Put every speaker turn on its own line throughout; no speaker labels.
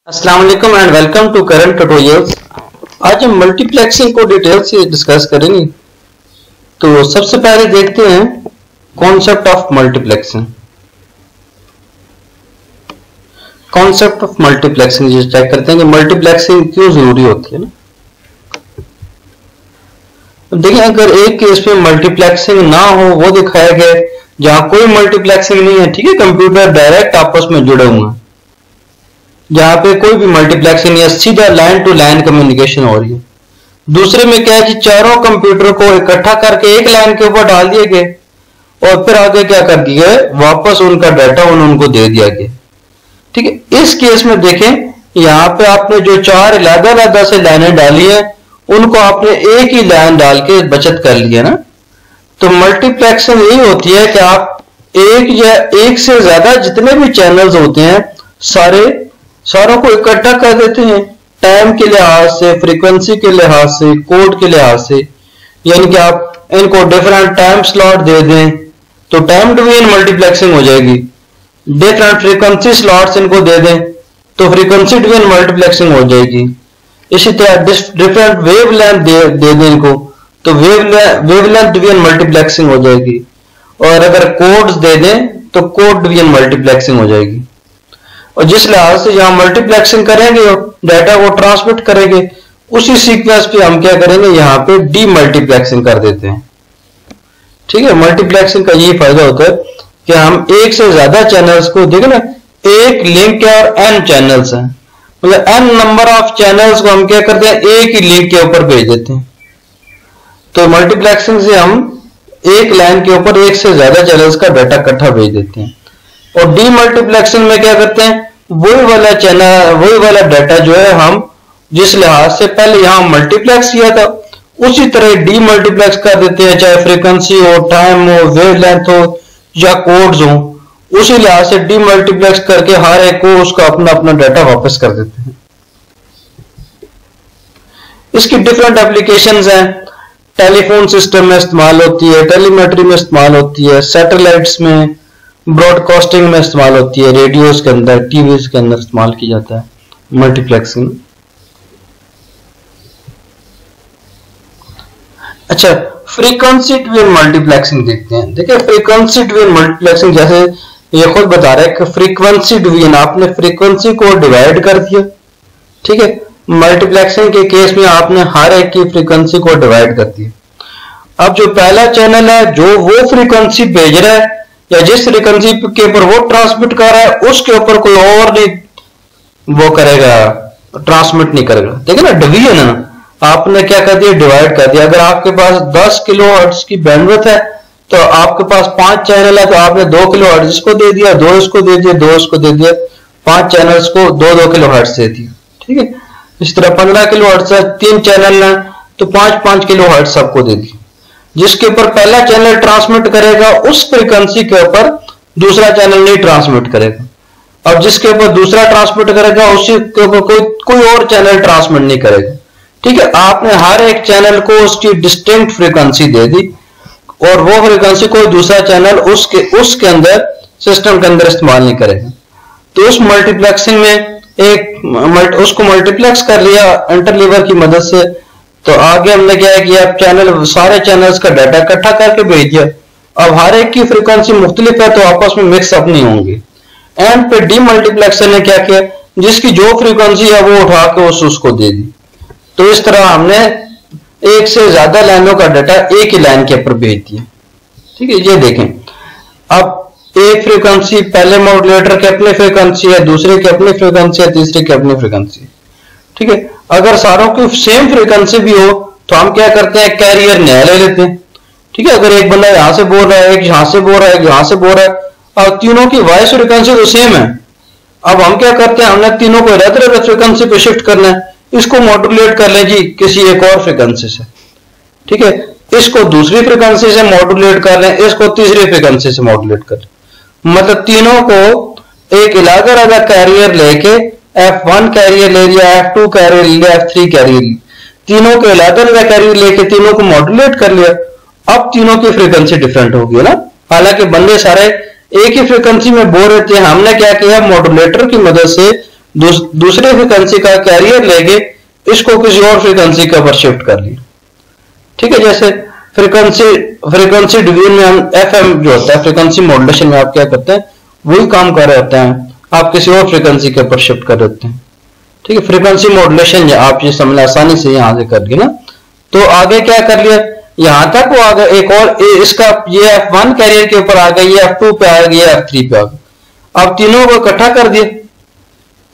अस्सलाम वालेकुम and welcome to current tutorials. आज हम मल्टीप्लेक्सिंग को डिटेल से डिस्कस करेंगे। तो सबसे पहले देखते हैं concept of multiplexing. Concept of multiplexing ये चेक करते हैं कि मल्टीप्लेक्सिंग क्यों जरूरी होती है ना। देखिए, अगर एक केस में मल्टीप्लेक्सिंग ना हो वो दिखाया गया, जहां कोई मल्टीप्लेक्सिंग नहीं है, ठीक है, कंप्यूटर डायरेक्ट आपस में जुड़े हुए हैं, जहां पे कोई भी मल्टीप्लेक्सिंग या सीधा लाइन टू लाइन कम्युनिकेशन हो रही है। दूसरे में क्या है कि चारों कंप्यूटर को इकट्ठा करके एक लाइन के ऊपर डाल दिए गए और फिर आगे क्या कर दिया गया, वापस उनका डाटा उनको दे दिया गया। ठीक है, इस केस में देखें, यहाँ पे आपने जो चार अलग-अलग से लाइनें डाली है उनको आपने एक ही लाइन डाल के बचत कर लिया ना। तो मल्टीप्लेक्सिंग यही होती है कि आप एक या एक से ज्यादा जितने भी चैनल्स होते हैं सारों को इकट्ठा कर देते हैं, टाइम के लिहाज से, फ्रीक्वेंसी के लिहाज से, कोड के लिहाज से। यानी कि आप इनको डिफरेंट टाइम स्लॉट दे दें तो टाइम डिवीजन मल्टीप्लेक्सिंग हो जाएगी। डिफरेंट फ्रीक्वेंसी स्लॉट्स इनको दे दें तो फ्रीक्वेंसी डिवीजन मल्टीप्लेक्सिंग हो जाएगी। इसी तरह डिफरेंट वेव लेंथ दे दें इनको तो वेव लेंथ डिवीजन मल्टीप्लेक्सिंग हो जाएगी। और अगर कोड्स दे दें तो कोड डिवीजन मल्टीप्लेक्सिंग हो जाएगी। और जिस लिहाज से यहां मल्टीप्लेक्सिंग करेंगे, डाटा को ट्रांसमिट करेंगे, उसी सीक्वेंस पे हम क्या करेंगे, यहाँ पे डी मल्टीप्लेक्सिंग कर देते हैं। ठीक है, मल्टीप्लेक्सिंग का यही फायदा होता है कि हम एक से ज्यादा चैनल्स को, देखें ना, एक लिंक है और एन चैनल्स हैं, मतलब एन नंबर ऑफ चैनल्स को हम क्या करते हैं, एक ही लिंक के ऊपर भेज देते हैं। तो मल्टीप्लेक्सिंग से हम एक लाइन के ऊपर एक से ज्यादा चैनल्स का डाटा इकट्ठा भेज देते हैं। और डी मल्टीप्लेक्सिंग में क्या करते हैं, वही वाला चैनल, वही वाला डाटा जो है, हम जिस लिहाज से पहले यहां मल्टीप्लेक्स किया था उसी तरह डी मल्टीप्लेक्स कर देते हैं, चाहे फ्रीक्वेंसी हो, टाइम हो, वेव लेंथ हो या कोड्स हो, उसी लिहाज से डी मल्टीप्लेक्स करके हर एक को उसका अपना अपना डाटा वापस कर देते हैं। इसकी डिफरेंट एप्लीकेशंस हैं, टेलीफोन सिस्टम में इस्तेमाल होती है, टेलीमेट्री में इस्तेमाल होती है, सैटेलाइट्स में, ब्रॉडकास्टिंग में इस्तेमाल होती है, रेडियोस के अंदर, टीवी के अंदर इस्तेमाल की जाता है मल्टीप्लेक्सिंग। अच्छा, फ्रीक्वेंसी डिवीजन मल्टीप्लेक्सिंग देखते हैं। देखिए, फ्रीक्वेंसी डिवीजन मल्टीप्लेक्सिंग जैसे ये खुद बता रहा है कि फ्रीक्वेंसी डिवीजन, आपने फ्रीक्वेंसी को डिवाइड कर दिया। ठीक है, मल्टीप्लेक्सिंग के केस में आपने हर एक की फ्रीक्वेंसी को डिवाइड कर दिया। अब जो पहला चैनल है जो वो फ्रीक्वेंसी भेज रहा है या जिस फ्रीक्वेंसी के ऊपर वो ट्रांसमिट कर रहा है उसके ऊपर कोई और नहीं वो करेगा, ट्रांसमिट नहीं करेगा। देखिए ना, डिवीजन है ना, आपने क्या कर दिया, डिवाइड कर दिया। अगर आपके पास 10 किलो हर्ट्ज की बैंडविड्थ है तो आपके पास 5 चैनल है तो आपने 2 किलो हर्ट्ज इसको दे दिया, 2 इसको दे दिया, 2 इसको दे दिया, 5 चैनल्स को 2-2 किलो हर्ट्ज दे दिया। ठीक है, इस तरह 15 किलो हर्ट्ज है, 3 चैनल है तो 5-5 किलो हर्ट्ज सबको दे दिया। जिसके ऊपर पहला चैनल ट्रांसमिट करेगा उस फ्रीक्वेंसी के ऊपर दूसरा चैनल नहीं ट्रांसमिट करेगा। अब जिसके ऊपर दूसरा ट्रांसमिट करेगा उसी के ऊपर कोई और चैनल ट्रांसमिट नहीं करेगा। ठीक है, आपने हर एक चैनल को उसकी डिस्टिंक्ट फ्रीक्वेंसी दे दी और वो फ्रीक्वेंसी कोई दूसरा चैनल उसके अंदर, सिस्टम के अंदर इस्तेमाल नहीं करेगा। तो उस मल्टीप्लेक्सिंग में उसको मल्टीप्लेक्स कर लिया इंटरलीवर की मदद से। तो आगे हमने क्या किया, सारे चैनल्स का डाटा इकट्ठा करके भेज दिया। अब हर एक की फ्रीक्वेंसी मुख्तलिफ है तो आपस में मिक्स अप नहीं होंगे। एंड पे डी मल्टीप्लेक्सर ने क्या किया, जिसकी जो फ्रीक्वेंसी है वो उठा के उसको दे दी। तो इस तरह हमने एक से ज्यादा लाइनों का डाटा एक ही लाइन के ऊपर भेज दिया। ठीक है, ये देखें, अब एक फ्रीक्वेंसी, पहले मॉड्यूलेटर की अपनी फ्रीक्वेंसी है, दूसरे की अपनी फ्रीक्वेंसी है, तीसरे की अपनी फ्रीक्वेंसी। ठीक है, अगर सारों की सेम फ्रीक्वेंसी भी हो तो हम क्या करते हैं, कैरियर नया ले लेते हैं। ठीक है, अगर एक बंदा यहां से बोल रहा है, एक यहां से बोल रहा है, एक यहां से बोल रहा है और तीनों की वॉइस फ्रीक्वेंसी तो सेम है, अब हम क्या करते हैं, हमने तीनों को अलग-अलग फ्रीक्वेंसी पे शिफ्ट करना है। इसको मॉड्यूलेट कर लें जी किसी एक और फ्रीक्वेंसी से। ठीक है, इसको दूसरी फ्रीक्वेंसी से मॉड्यूलेट कर लें, इसको तीसरी फ्रीक्वेंसी से मॉड्यूलेट कर लें। मतलब तीनों को एक अलग-अलग कैरियर लेके F1 कैरियर ले लिया, F2 कैरियर ले लिया, F3 कैरियर, तीनों के अलग-अलग कैरियर लेके तीनों को मॉड्यूलेट कर लिया। अब तीनों की फ्रीक्वेंसी डिफरेंट होगी ना, हालांकि बंदे सारे एक ही फ्रीक्वेंसी में बोल रहे थे। हमने क्या किया, मॉड्यूलेटर की मदद से दूसरे फ्रीक्वेंसी का कैरियर लेके इसको किसी और फ्रीक्वेंसी के ऊपर शिफ्ट कर लिया। ठीक है, जैसे फ्रीक्वेंसी डिवीजन में हम एफएम जो होता है फ्रीक्वेंसी मॉड्यूलेशन में आप क्या करते हैं, वही काम कर रहे होते हैं, आप किसी और फ्रीक्वेंसी के ऊपर शिफ्ट कर देते हैं। ठीक है, फ्रीक्वेंसी मॉड्यूलेशन आप ये समझ आसानी से यहां से कर दिया ना। तो आगे क्या कर लिया, यहां तक वो आ गया, एक और इसका ये F1 कैरियर के ऊपर आ गया, ये F2 पे आ गया, F3 पे आ गया। अब तीनों को इकट्ठा कर दिया,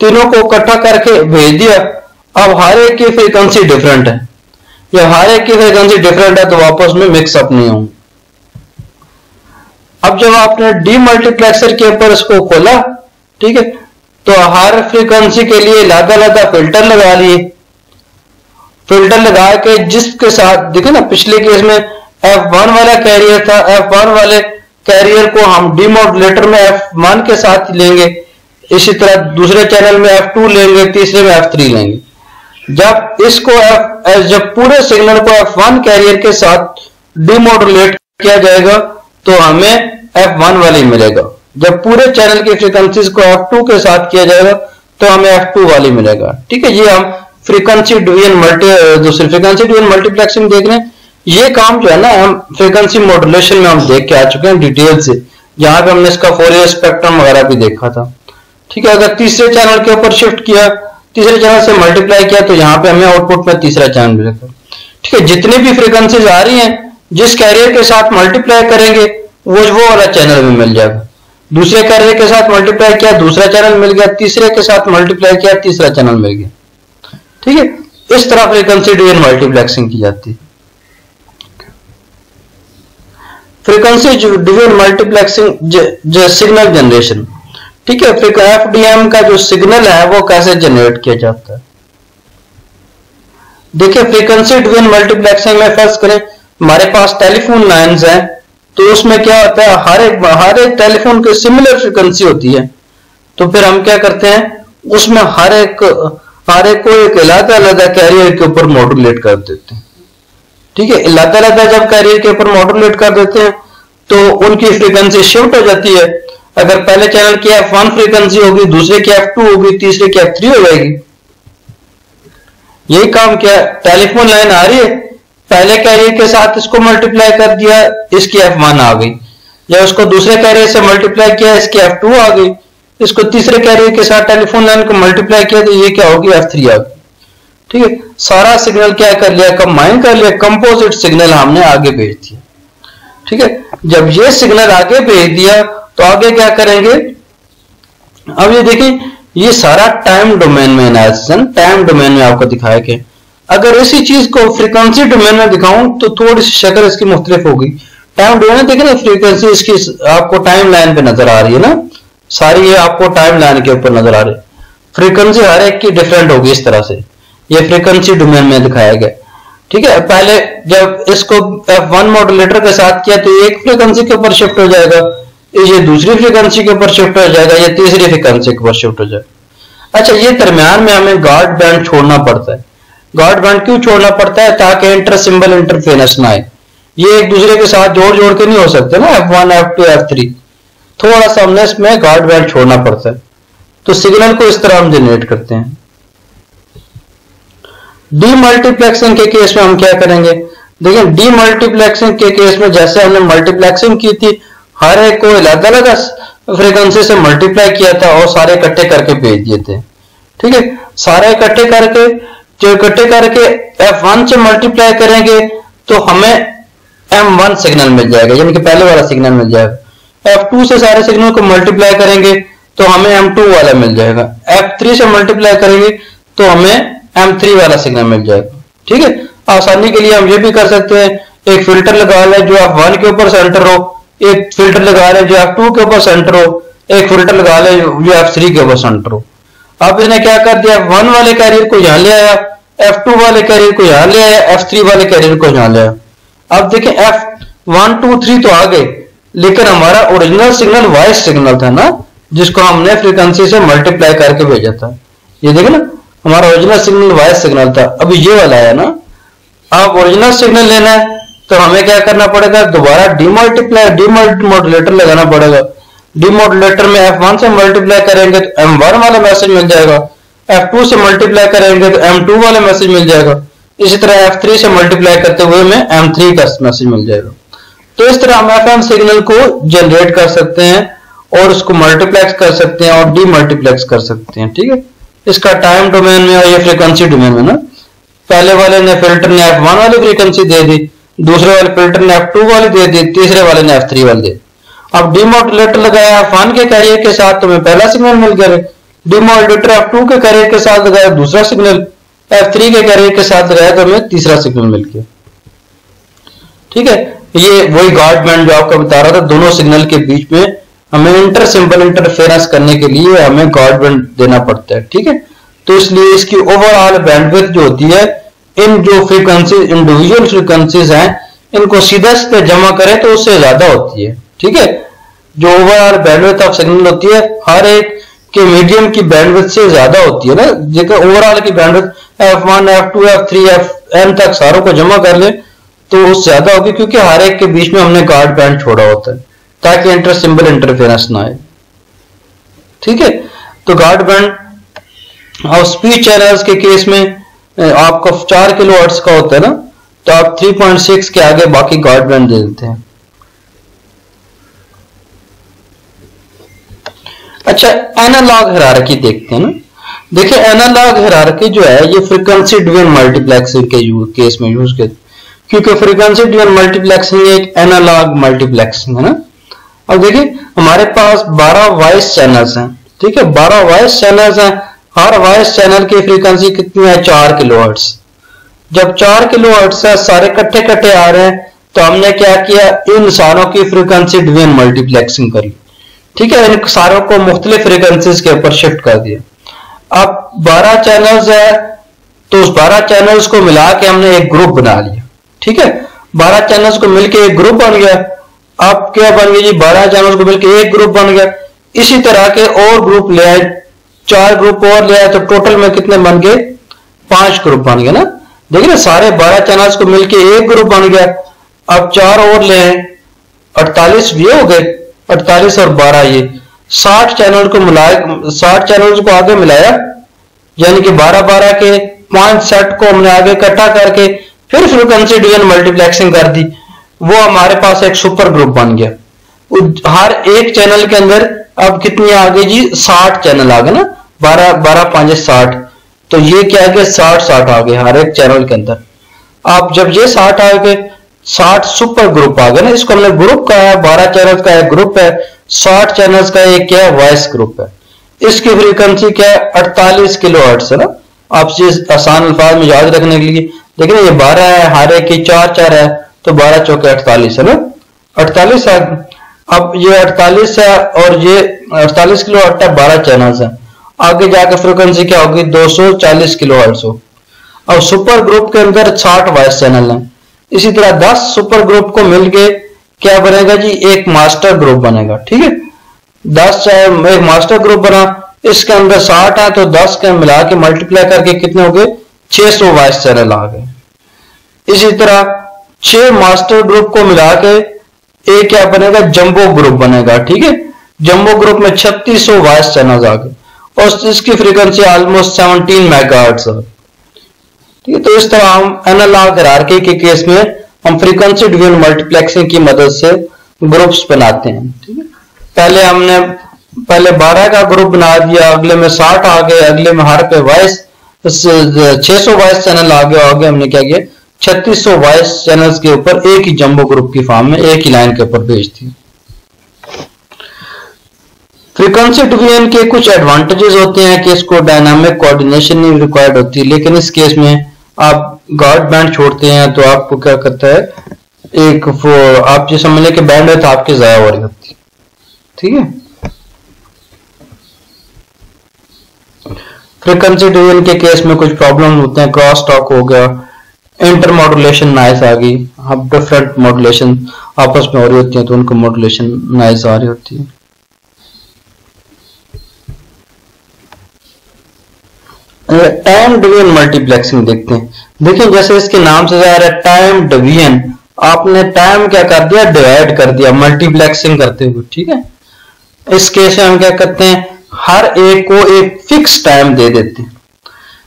तीनों को इकट्ठा करके भेज दिया। अब हर एक की फ्रीक्वेंसी डिफरेंट है, या हर एक की फ्रीक्वेंसी डिफरेंट है तो आपस में मिक्सअप नहीं होंगे। अब जब आपने डीमल्टीप्लेक्सर के ऊपर इसको खोला, ठीक है, तो हर फ्रीक्वेंसी के लिए अलग-अलग फिल्टर लगा लिए। फिल्टर लगा के जिसके साथ देखे ना, पिछले केस में F1 वाला कैरियर था, F1 वाले कैरियर को हम डीमॉड्यूलेटर में F1 के साथ लेंगे, इसी तरह दूसरे चैनल में F2 लेंगे, तीसरे में F3 लेंगे। जब इसको जब पूरे सिग्नल को F1 कैरियर के साथ डीमॉड्यूलेट किया जाएगा तो हमें F1 वाली मिलेगा। जब पूरे चैनल की फ्रीक्वेंसीज को F2 के साथ किया जाएगा तो हमें F2 वाली मिलेगा। ठीक है, ये हम फ्रीक्वेंसी डिवीजन दूसरी फ्रीक्वेंसी डिवीजन मल्टीप्लेक्सिंग देख रहे हैं। ये काम जो है ना हम फ्रीक्वेंसी मॉड्यूलेशन में हम देख के आ चुके हैं डिटेल से, जहां पे हमने इसका फोरियर स्पेक्ट्रम वगैरह भी देखा था। ठीक है, अगर तीसरे चैनल के ऊपर शिफ्ट किया, तीसरे चैनल से मल्टीप्लाई किया तो यहाँ पे हमें आउटपुट में तीसरा चैनल मिलेगा। ठीक है, जितनी भी फ्रीक्वेंसीज आ रही हैं जिस कैरियर के साथ मल्टीप्लाई करेंगे वो वाला चैनल भी मिल जाएगा। दूसरे कैरियर के साथ मल्टीप्लाई किया, दूसरा चैनल मिल गया, तीसरे के साथ मल्टीप्लाई किया, तीसरा चैनल मिल गया। ठीक है, इस तरह फ्रीक्वेंसी डिवीजन मल्टीप्लेक्सिंग की जाती है। Frequency division multiplexing signal generation. ठीक है, एफडीएम का जो सिग्नल है वो कैसे जनरेट किया जाता है। देखिए, फ्रीक्वेंसी डिवीजन मल्टीप्लेक्सिंग में फर्स्ट करें हमारे पास टेलीफोन लाइंस हैं, तो उसमें क्या होता है, हर एक टेलीफोन की सिमिलर फ्रीक्वेंसी होती है। तो फिर हम क्या करते हैं, उसमें हर एक को एक अलग कैरियर के ऊपर मॉड्यूलेट कर देते हैं। ठीक है, अलग जब कैरियर के ऊपर मॉड्यूलेट कर देते हैं तो उनकी फ्रीक्वेंसी शिफ्ट हो जाती है। अगर पहले चैनल की F1 फ्रीक्वेंसी होगी, दूसरे की F2 होगी, तीसरे की F3 हो जाएगी। यही काम क्या, टेलीफोन लाइन आ रही है, पहले कैरियर के साथ इसको मल्टीप्लाई कर दिया, इसकी F1 आ गई, या उसको दूसरे कैरियर से मल्टीप्लाई किया, इसकी F2 आ गई, इसको तीसरे कैरियर के साथ टेलीफोन लाइन को मल्टीप्लाई किया तो ये क्या होगी, F3 आ गई। ठीक है, सारा सिग्नल क्या कर लिया, कंबाइन कर लिया, कंपोजिट सिग्नल हमने आगे भेज दिया। ठीक है, जब ये सिग्नल आगे भेज दिया तो आगे क्या करेंगे, अब ये देखिए, ये सारा टाइम डोमेन में एनालिसिस, टाइम डोमेन में आपको दिखाया कि अगर इसी चीज को फ्रीक्वेंसी डोमेन में दिखाऊं तो थोड़ी सी शक्ल इसकी मुख्तलिफ होगी। टाइम डोमेन देखिए ना, फ्रीक्वेंसी इसकी आपको टाइम लाइन पे नजर आ रही है ना, सारी ये आपको टाइम लाइन के ऊपर नजर आ रही है। फ्रीक्वेंसी हर एक की डिफरेंट होगी इस तरह से, ये फ्रीक्वेंसी डोमेन में दिखाया गया। ठीक है, पहले जब इसको F1 मॉड्यूलेटर के साथ किया तो एक फ्रीक्वेंसी के ऊपर शिफ्ट हो जाएगा, ये दूसरी फ्रीक्वेंसी के ऊपर शिफ्ट हो जाएगा, ये तीसरी फ्रीक्वेंसी के ऊपर शिफ्ट हो जाएगा। अच्छा, ये दरमियान में हमें गार्ड बैंड छोड़ना पड़ता है। गार्ड बैंड क्यों छोड़ना पड़ता है, ताकि इंटर सिंबल इंटरफेरेंस ना आए। ये एक दूसरे के साथ जोड़ के नहीं हो सकते ना, F1 F2 F3, थोड़ा सा हमने इसमें गार्ड बैंड छोड़ना पड़ता है। तो सिग्नल को इस तरह हम जनरेट करते हैं। डीमल्टीप्लेक्सिंग के केस में हम क्या करेंगे, देखिए डीमल्टीप्लेक्सिंग के केस में जैसे हमने मल्टीप्लेक्सिंग की थी, हर एक को अलग अलग फ्रीक्वेंसी से मल्टीप्लाई किया था और सारे इकट्ठे करके भेज दिए थे। ठीक है, सारे इकट्ठे करके F1 से मल्टीप्लाई करेंगे तो हमें M1 सिग्नल मिल जाएगा, यानी कि पहले वाला सिग्नल मिल जाएगा। F2 से सारे सिग्नल को मल्टीप्लाई करेंगे तो हमें M2 वाला मिल जाएगा। F3 से मल्टीप्लाई करेंगे तो हमें M3 वाला सिग्नल मिल जाएगा। ठीक है, आसानी के लिए हम ये भी कर सकते हैं, एक फिल्टर लगा लें जो F1 के ऊपर सेंटर हो, एक फिल्टर लगा लें जो F2 के ऊपर सेंटर हो, एक फिल्टर लगा लें जो F3 के ऊपर सेंटर हो। अब इसने क्या कर दिया, F1 वाले कैरियर को यहां ले आया, F2 वाले कैरियर को यहां ले आया, F3 वाले कैरियर को यहां ले आया। अब देखें F1 2 3 तो आ गए, लेकिन हमारा ओरिजिनल सिग्नल वॉइस सिग्नल था ना, जिसको हमने फ्रीक्वेंसी से मल्टीप्लाई करके भेजा था। ये देखे ना, हमारा ओरिजिनल सिग्नल वॉइस सिग्नल था, अभी ये वाला है ना। अब ओरिजिनल सिग्नल लेना है तो हमें क्या करना पड़ेगा, दोबारा डीमॉड्यूलेटर लगाना पड़ेगा। डीमॉड्यूलेटर में F1 से मल्टीप्लाई करेंगे तो M1 वाला मैसेज मिल जाएगा, F2 से मल्टीप्लाई करेंगे तो M2 वाला मैसेज मिल जाएगा। इसी तरह F3 से मल्टीप्लाई करते हुए हमें M3 का मैसेज मिल जाएगा। तो इस तरह हम FM सिग्नल को जनरेट कर सकते हैं और उसको मल्टीप्लेक्स कर सकते हैं और डीमल्टीप्लेक्स कर सकते हैं। ठीक है, इसका टाइम डोमेन में और ये फ्रीक्वेंसी डोमेन में ना, पहले वाले ने फिल्टर ने F1 वाली फ्रीक्वेंसी दे दी, दूसरे वाले फिल्टर ने F2 वाली दे दी, तीसरे वाले ने F3 वाली दे दी। अब डीमोडुलेटर लगाया F1 के कैरियर के साथ तो हमें पहला सिग्नल मिल गया। डीमोडुलेटर F2 के कैरियर के साथ लगाया दूसरा सिग्नल, F3 के कैरियर के साथ लगाया तो हमें तीसरा सिग्नल मिल गया। ठीक है, ये वही गार्ड बैंड जो आपको बता रहा था, दोनों सिग्नल के बीच में हमें इंटर सिंबल इंटरफेरेंस करने के लिए हमें गार्ड बैंड देना पड़ता है। ठीक है, तो इसलिए इसकी ओवरऑल बैंडविड्थ जो होती है, इन जो फ्रीक्वेंसी इंडिविजुअल फ्रीक्वेंसीज हैं, इनको सीधा सीधा जमा करें तो उससे ज्यादा होती है। ठीक है, जो ओवरऑल बैंडविड्थ ऑफ सिग्नल होती है हर एक के मीडियम की बैंडविड्थ से ज्यादा होती है ना। जगह ओवरऑल की bandwidth F1 F2 F3 Fn तक सारों को जमा कर ले तो उससे ज्यादा होगी, क्योंकि हर एक के बीच में हमने गार्ड बैंड छोड़ा होता है ताकि इंटर सिंबल इंटरफेरेंस ना आए। ठीक है, तो गार्ड बैंड और स्पीच चैनल्स के केस में आपका 4 किलोहर्ट्ज का होता है ना, तो आप 3.6 के आगे बाकी गार्ड बैंड दे देते हैं। अच्छा, एनालॉग हायरार्की देखते हैं ना। देखिए, एनालॉग हायरार्की जो है ये फ्रीक्वेंसी ड्रिवन मल्टीप्लेक्सिंग के केस में यूज करते, क्योंकि फ्रीक्वेंसी ड्रिवन मल्टीप्लेक्सिंग एक एनालॉग मल्टीप्लेक्सिंग है ना। अब देखिए, हमारे पास 12 वॉइस चैनल्स हैं। ठीक है, 12 वॉइस चैनल्स हैं। हर वॉइस चैनल की फ्रीक्वेंसी कितनी है? 4 किलोहर्ट्ज। जब 4 किलोहर्ट्ज है, सारे कट्टे कट्टे आ रहे हैं, तो हमने क्या किया, इन सारों की फ्रीक्वेंसी ड्रिवन मल्टीप्लेक्सिंग करी। ठीक है, इन सारों को मुख्तलिफ फ्रीक्वेंसीज के ऊपर शिफ्ट कर दिया। अब 12 चैनल्स है, तो उस 12 चैनल्स को मिला के हमने एक ग्रुप बना लिया। ठीक है, 12 चैनल्स को मिलके एक ग्रुप बन गया। अब क्या बन गया जी, 12 चैनल्स को मिलके एक ग्रुप बन गया। इसी तरह के और ग्रुप ले आए, 4 ग्रुप और ले आए, तो टोटल में कितने बन गए? 5 ग्रुप बन गए ना। देखिए ना, सारे 12 चैनल्स को मिलके एक ग्रुप बन गया। अब 4 और ले आए, 48 ये हो गए। 48 और 12 ये 60 चैनल को मिलाया, 60 चैनल्स को आगे मिलाया, यानी कि 12-12 के 5 सेट को हमने आगे इकट्ठा करके फिर फ्रीक्वेंसी डिवीजन मल्टीप्लेक्सिंग कर दी। वो हमारे पास एक सुपर ग्रुप बन गया। हर एक चैनल के अंदर अब कितनी आ गई जी? 60 चैनल आ गए ना, 12-12-5 60, तो ये क्या आ गया? 60 आ गए हर एक चैनल के अंदर। अब जब ये 60 आ गए, 60 सुपर ग्रुप आ गए ना, इसको हमने ग्रुप कहा है। 12 चैनल का एक ग्रुप है, 60 चैनल्स का एक क्या है? वॉइस ग्रुप है। इसकी फ्रीक्वेंसी क्या है? 48 किलोहर्ट्ज है ना। आप चीज आसान अल्फाज में याद रखने के लिए देखिए, ये 12 है, हर एक की 4-4 है, तो 12 चौके 48 है ना, 48 है। अब ये 48 है और ये 48 किलोहर्ट्ज है, 12 चैनल्स है। आगे जाकर फ्रीक्वेंसी क्या होगी? 240 किलोहर्ट्ज हो। अब सुपर ग्रुप के अंदर 60 वॉइस चैनल है। इसी तरह 10 सुपर ग्रुप को मिलके क्या बनेगा जी? एक मास्टर ग्रुप बनेगा। ठीक है, 10 एक मास्टर ग्रुप बना, इसके अंदर 60 है, तो 10 के मिला के मल्टीप्लाई करके कितने हो गए? 600 वॉइस चैनल आ गए। इसी तरह 6 मास्टर ग्रुप को मिला के एक क्या बनेगा? जंबो ग्रुप बनेगा। ठीक है, जंबो ग्रुप में 3600 वॉइस चैनल आ गए और इसकी फ्रीक्वेंसी ऑलमोस्ट 17 मेगाहर्ट्ज है। ठीक है, तो इस तरह हम एनालॉग हायरार्की के केस में हम फ्रीक्वेंसी डिवीजन मल्टीप्लेक्सिंग की मदद से ग्रुप्स बनाते हैं। ठीक है, पहले 12 का ग्रुप बना दिया, अगले में 60 आ गए, अगले में हर पे वॉइस 600 वॉइस चैनल आ गया। आगे हमने क्या किया? 3600 वॉइस चैनल्स के ऊपर एक ही जंबो ग्रुप की फॉर्म में एक ही लाइन के ऊपर भेज दी। फ्रीक्वेंसी डिवीजन के कुछ एडवांटेजेस होते हैं कि इसको डायनामिक कोऑर्डिनेशन नहीं रिक्वायर्ड होती, लेकिन इस केस में आप गार्ड बैंड छोड़ते हैं तो आपको क्या करता है, एक आप ये समझ लें कि बैंडविड्थ आपकी ज़ाया हो रही होती है। ठीक है, फ्रीक्वेंसी डिवीजन के केस में कुछ प्रॉब्लम होते हैं, क्रॉस टॉक हो गया, इंटर मॉड्यूलेशन नॉइज आ गई। अब डिफरेंट मॉड्यूलेशन आपस में हो रही होती है तो उनको मॉड्यूलेशन नॉइज आ रही होती है। टाइम डिवीजन मल्टीप्लेक्सिंग देखते हैं। देखिए, जैसे इसके नाम से जा रहा है टाइम डिवीजन, आपने टाइम क्या कर दिया? डिवाइड कर दिया मल्टीप्लेक्सिंग करते हुए। ठीक है, इस केस में हम क्या करते हैं? हर एक को एक फिक्स टाइम दे देते हैं।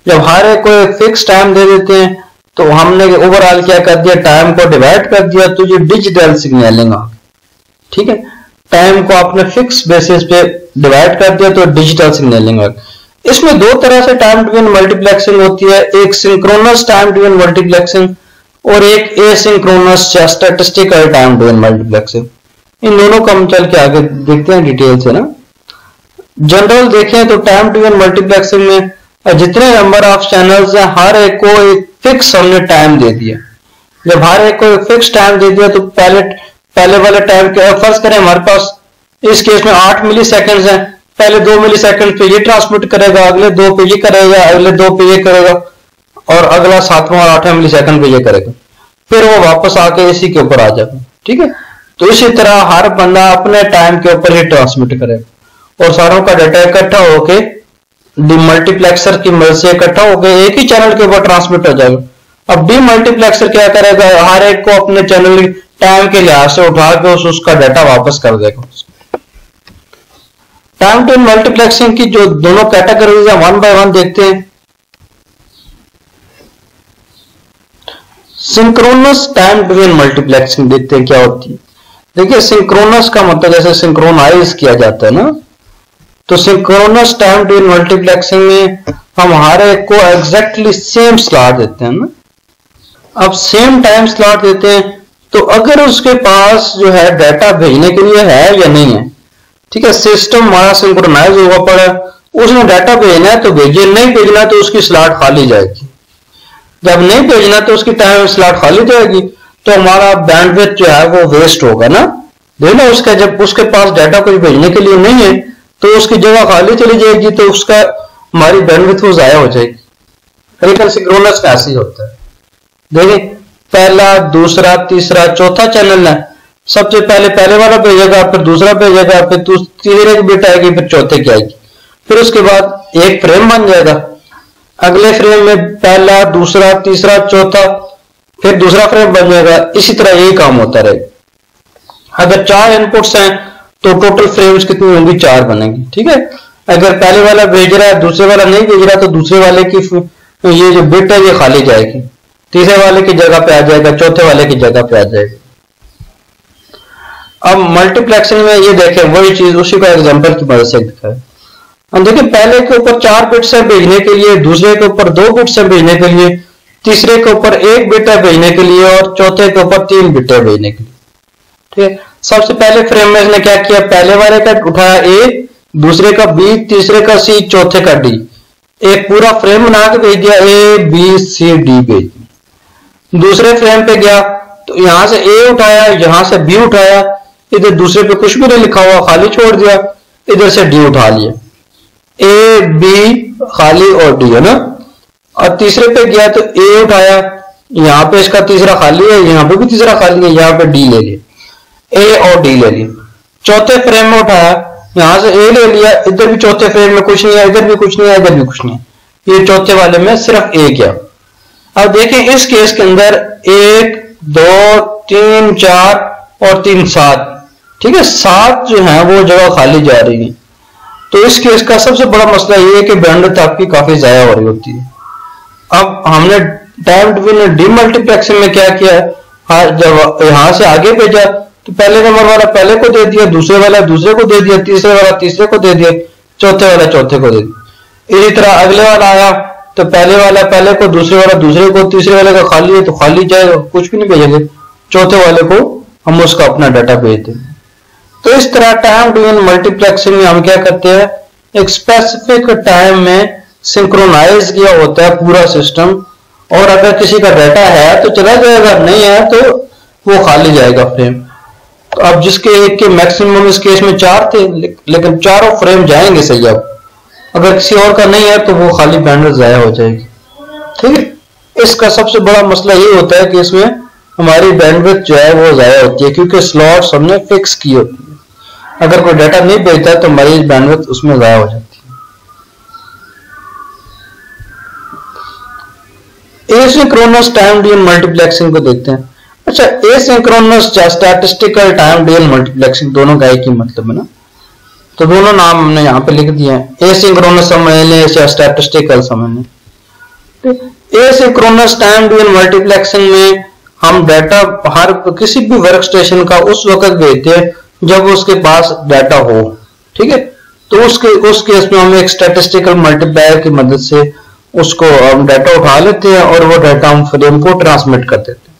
जब हर एक को एक फिक्स टाइम दे देते हैं तो हमने ओवरऑल क्या कर दिया, टाइम को डिवाइड कर दिया, तो ये डिजिटल सिग्नलिंग आ गई। ठीक है, टाइम को आपने फिक्स बेसिस पे डिवाइड कर दिया तो डिजिटल सिग्नलिंग आ गई। इसमें दो तरह से टाइम ड्रिवन मल्टीप्लेक्सिंग होती है, एक सिंक्रोनस टाइम ड्रिवन मल्टीप्लेक्सिंग और एक एसिंक्रोनस या स्टैटिस्टिकल टाइम ड्रिवन मल्टीप्लेक्सिंग। इन दोनों को हम चल के आगे देखते हैं डिटेल से ना। जनरल देखें तो टाइम ड्रिवन मल्टीप्लेक्सिंग में जितने नंबर ऑफ चैनल्स हैं हर एक को एक फिक्स हमने टाइम दे दिया। जब हर एक को एक फिक्स टाइम दे दिया तो पहले वाले टाइम के फर्ज करें हमारे पास इस केस में 8 मिली सेकेंड है, पहले 2 मिली सेकेंड पे ये ट्रांसमिट करेगा, अगले 2 पे ये करेगा, अगले 2 पे ये करेगा और अगला 7वां और 8वां मिली सेकेंड पे ये करेगा, फिर वो वापस आके इसी के ऊपर आ जाएगा। ठीक है, तो इसी तरह हर बंदा अपने टाइम के ऊपर ही ट्रांसमिट करेगा और सारों का डाटा इकट्ठा होके डीमल्टीप्लेक्सर की मदद से इकट्ठा होकर एक ही चैनल के ऊपर ट्रांसमिट हो जाएगा। अब डीमल्टीप्लेक्सर क्या करेगा, हर एक को अपने चैनल टाइम के लिहाज से उठा के उसका डाटा वापस कर देगा। टाइम ड्रिवन मल्टीप्लेक्सिंग की जो दोनों कैटेगरीज है वन बाय वन देखते हैं। सिंक्रोनस टाइम ड्रिवन मल्टीप्लेक्सिंग देखते हैं क्या होती है। देखिए सिंक्रोनस का मतलब जैसे सिंक्रोनाइज किया जाता है ना, तो सिंक्रोनस टाइम ड्रिवन मल्टीप्लेक्सिंग में हम हर एक को एग्जैक्टली सेम स्लॉट देते हैं ना। अब सेम टाइम स्लॉट देते हैं तो अगर उसके पास जो है डाटा भेजने के लिए है या नहीं है, ठीक है, सिस्टम हमारा सिंक्रोनाइज होगा पड़ा, उसने डाटा भेजना है तो भेजिए, नहीं भेजना तो उसकी स्लॉट खाली जाएगी। जब नहीं भेजना तो उसकी टाइम स्लॉट खाली जाएगी तो हमारा बैंडविड्थ जो है वो वेस्ट होगा ना। देखना उसका जब उसके पास डाटा कुछ भेजने के लिए नहीं है तो उसकी जगह खाली चली जाएगी, तो उसका हमारी बैंडविड्थ वो जाया हो जाएगी। लेकिन सिंक्रोनस का ऐसे ही होता है। देखिए पहला, दूसरा, तीसरा, चौथा चैनल है, सबसे पहले वाला भेजेगा, फिर दूसरा भेजेगा, फिर तीसरे की बिट आएगी, फिर चौथे की आएगी, फिर उसके बाद एक फ्रेम बन जाएगा। अगले फ्रेम में पहला, दूसरा, तीसरा, चौथा, फिर दूसरा फ्रेम बन जाएगा। इसी तरह यही काम होता रहेगा। अगर 4 इनपुट्स हैं तो टोटल फ्रेम्स कितनी होंगी, 4 बनेंगी। ठीक है, अगर पहले वाला भेज रहा है दूसरे वाला नहीं भेज रहा तो दूसरे वाले की ये जो बिट है ये खाली जाएगी, तीसरे वाले की जगह पे आ जाएगा, चौथे वाले की जगह पे आ जाएगा। अब मल्टीप्लेक्सिंग में ये देखें वही चीज उसी का एग्जांपल की मदद से दिखाए। हम देखिए पहले के ऊपर 4 बिट्स है भेजने के लिए, दूसरे के ऊपर 2 बिट्स है भेजने के लिए, तीसरे के ऊपर 1 बिट है भेजने के लिए और चौथे के ऊपर 3 बिट है भेजने के लिए। ठीक है, सबसे पहले फ्रेम में इसने क्या किया, पहले वाले का उठाया A, दूसरे का B, तीसरे का C, चौथे का D, एक पूरा फ्रेम बना के भेज दिया, A B C D भेज दिया। दूसरे फ्रेम पे गया तो यहां से A उठाया, यहां से B उठाया, इधर दूसरे पे कुछ भी नहीं लिखा हुआ खाली छोड़ दिया, इधर से D उठा लिया, A B खाली और D है ना। और तीसरे पे गया तो A उठाया, यहां पे इसका तीसरा खाली है, यहां पे भी तीसरा खाली है, यहां पे D ले लिया, A और D ले लिया। चौथे फ्रेम में उठाया, यहां से A ले लिया, इधर भी चौथे फ्रेम में कुछ नहीं है, इधर भी कुछ नहीं है, इधर भी कुछ नहीं है, ये चौथे वाले में सिर्फ A गया। अब देखें इस केस के अंदर 1 2 3 4 और 3 7, ठीक है, 7 जो है वो जगह खाली जा रही है। तो इस केस का सबसे बड़ा मसला ये है कि बैंडविड्थ आपकी काफी ज्यादा हो रही होती है। अब हमने टाइम ड्रिवन डीमल्टीप्लेक्सिंग में क्या किया, जब यहां से आगे भेजा तो पहले नंबर वाला पहले को दे दिया, दूसरे वाला दूसरे को दे दिया, तीसरे वाला तीसरे को दे दिया, चौथे वाला चौथे को दे दिया। इसी तरह अगले वाला आया तो पहले वाला पहले को, दूसरे वाला दूसरे को, तीसरे वाले का खाली है तो खाली जाएगा, कुछ भी नहीं भेजेंगे, चौथे वाले को हम उसका अपना डाटा भेज देंगे। तो इस तरह टाइम ड्रिवन मल्टीप्लेक्सिंग में हम क्या करते हैं, एक स्पेसिफिक टाइम में सिंक्रोनाइज किया होता है पूरा सिस्टम, और अगर किसी का डाटा है तो चला जाएगा, नहीं है तो वो खाली जाएगा फ्रेम। तो अब जिसके एक के मैक्सिमम इस केस में 4 थे, लेकिन चारों फ्रेम जाएंगे सही। अब अगर किसी और का नहीं है तो वो खाली बैंडविड्थ जाया हो जाएगी। ठीक है, इसका सबसे बड़ा मसला ये होता है कि इसमें हमारी बैंडविड्थ जो है वो जाया होती है, क्योंकि स्लॉट्स हमने फिक्स की होती है। अगर कोई डाटा नहीं भेजता तो हमारी बैंडविड्थ उसमें जाया हो जाती है। एसिंक्रोनस टाइम ड्रिवन मल्टीप्लेक्सिंग को देखते हैं। अच्छा, एसिंक्रोनस या स्टैटिस्टिकल टाइम ड्रिवन मल्टीप्लेक्सिंग दोनों का एक ही मतलब है ना। तो दोनों नाम हमने यहाँ पे लिख दिए हैं, एसिंक्रोनस समझ लें या स्टैटिस्टिकल समझ लें। एसिंक्रोनस टाइम ड्यूरेशन मल्टीप्लेक्सिंग में हम डाटा हर किसी भी वर्क स्टेशन का उस वक्त भेजते हैं जब उसके पास डाटा हो, ठीक है। तो उस केस में हम एक स्टैटिस्टिकल मल्टीप्लायर की मदद से उसको हम डाटा उठा लेते हैं और वो डाटा हम फ्रेम को ट्रांसमिट कर देते हैं,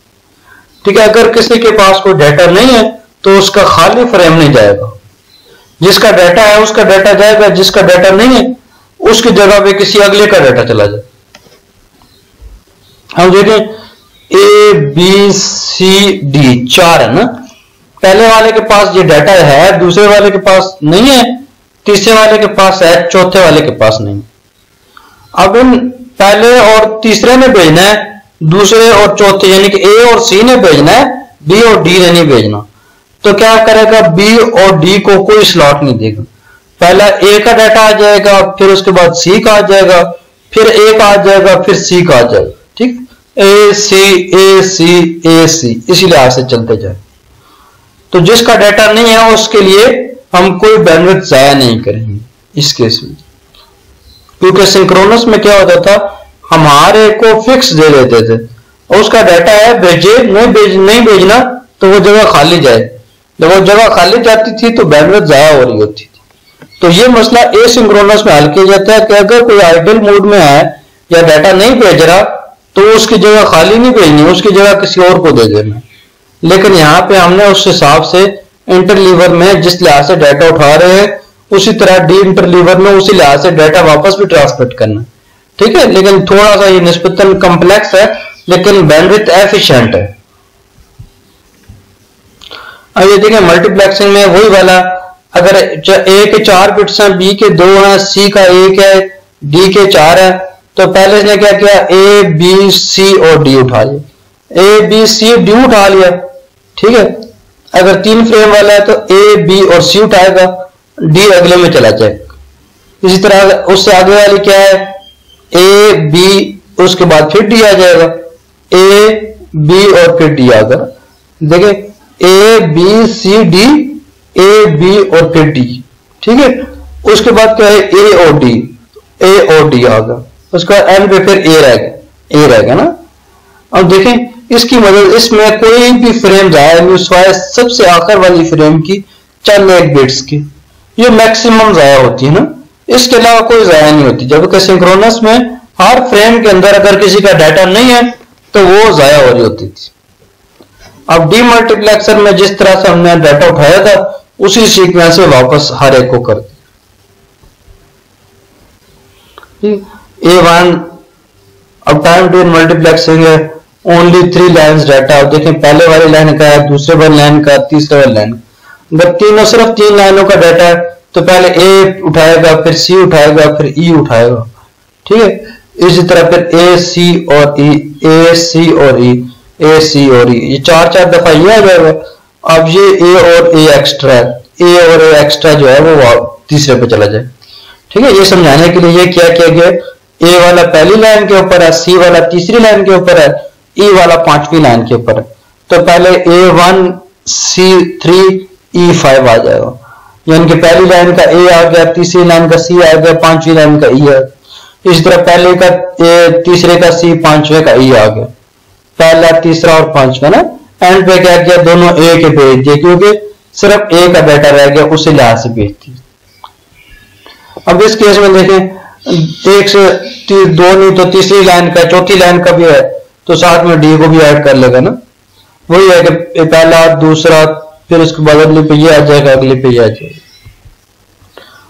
ठीक है। अगर किसी के पास कोई डाटा नहीं है तो उसका खाली फ्रेम नहीं जाएगा, जिसका डाटा है उसका डाटा जाएगा, जिसका डाटा नहीं है उसकी जगह पे किसी अगले का डाटा चला जाए। हम देखें ए बी सी डी 4 है ना, पहले वाले के पास ये डाटा है, दूसरे वाले के पास नहीं है, तीसरे वाले के पास है, चौथे वाले के पास नहीं। अब इन पहले और तीसरे ने भेजना है, दूसरे और चौथे यानी कि ए और सी ने भेजना है, बी और डी ने नहीं भेजना। तो क्या करेगा, बी और डी को कोई स्लॉट नहीं देगा। पहला ए का डाटा आ जाएगा, फिर उसके बाद सी का आ जाएगा, फिर ए का आ जाएगा, फिर सी का आ जाएगा, ठीक। ए सी ए सी ए सी इसी लिहाज से चलते जाए। तो जिसका डाटा नहीं है उसके लिए हम कोई बैंडविड्थ जाया नहीं करेंगे इस केस में, क्योंकि सिंक्रोनस में क्या होता था, हमारे को फिक्स दे देते थे, और उसका डाटा है भेजे नहीं भेजना तो वो जगह खाली जाए। जब वो जगह खाली जाती थी तो बैंडविड्थ जाया हो रही होती थी। तो ये मसला एसिंक्रोनस में हल किया जाता है कि अगर कोई आइडल मोड में है या डाटा नहीं भेज रहा तो उसकी जगह खाली नहीं भेजनी, उसकी जगह किसी और को दे देना। लेकिन यहाँ पे हमने उस हिसाब से इंटरलीवर में जिस लिहाज से डाटा उठा रहे हैं उसी तरह डी इंटरलीवर में उसी लिहाज से डाटा वापस भी ट्रांसमिट करना, ठीक है। लेकिन थोड़ा सा ये निस्बतन कॉम्प्लेक्स है लेकिन बैंडविड्थ एफिशिएंट है। अब ये देखें मल्टीप्लेक्सिंग में वही वाला, अगर ए के 4 बिट्स हैं, बी के 2 हैं, सी का 1 है, डी के 4 है, तो पहले इसने क्या किया, ए बी सी और डी उठा लिया, ए बी सी डी उठा लिया, ठीक है। अगर 3 फ्रेम वाला है तो ए बी और सी उठाएगा, डी अगले में चला जाएगा। इसी तरह उससे आगे वाली क्या है, ए बी उसके बाद फिर डी आ जाएगा, ए बी और फिर डी आएगा। देखिए A B C D, A B और फिर डी, ठीक है। उसके बाद क्या है, ए और डी, ए और डी आ गया, उसका एंड पे फिर ए रहेगा ना। अब देखें इसकी मदद, इसमें कोई भी फ्रेम जाया नहीं, सिवाय सबसे आखिर वाली फ्रेम की चंद 1 बिट्स की, ये मैक्सिमम जाया होती है ना, इसके अलावा कोई जाया नहीं होती। जबकि सिंक्रोनस में हर फ्रेम के अंदर अगर किसी का डाटा नहीं है तो वो जाया हो रही होती थी। अब डीमल्टीप्लेक्सर में जिस तरह से हमने डाटा उठाया था उसी सीक्वेंस में वापस हर एक को कर दिया। A1 अब टाइम ड्यूरेशन मल्टीप्लेक्सिंग है, ओनली 3 लाइन्स डाटा। अब देखें पहले वाली लाइन का है, दूसरे वाली लाइन का, तीसरे वाली लाइन। अगर सिर्फ 3 लाइनों का डाटा है तो पहले ए उठाएगा, फिर सी उठाएगा, फिर ई उठाएगा, ठीक है। इसी तरह फिर ए सी और ई, ए सी और ई, ए सी और ई, ये 4 दफा ये आ जाएगा। अब ये ए और ए एक्स्ट्रा है, ए और ए एक्स्ट्रा जो है वो तीसरे पे चला जाए, ठीक है। ये समझाने के लिए ये क्या किया गया, ए वाला पहली लाइन के ऊपर है, सी वाला तीसरी लाइन के ऊपर है, ई वाला 5वीं लाइन के ऊपर है। तो पहले A1 C3 E5 आ जाएगा, यानी कि पहली लाइन का ए आ गया, तीसरी लाइन का सी आ गया, 5वीं लाइन का ई है। इस तरह पहले का ए, तीसरे का सी, 5वें का ई आ गया, पहला, तीसरा और 5वां ना। एंड पे क्या किया, दोनों ए के भेज दिए, क्योंकि सिर्फ ए का डाटा रह गया, उसी लिहाज से भेज दिए। अब इस केस में देखें 1 से 2 नहीं तो तीसरी लाइन का, चौथी लाइन का भी है, तो साथ में डी को भी ऐड कर लेगा ना। वही है कि पहला, दूसरा, फिर उसके बाद अगले पे ये आ जाएगा, अगले पे ये आ जाएगा।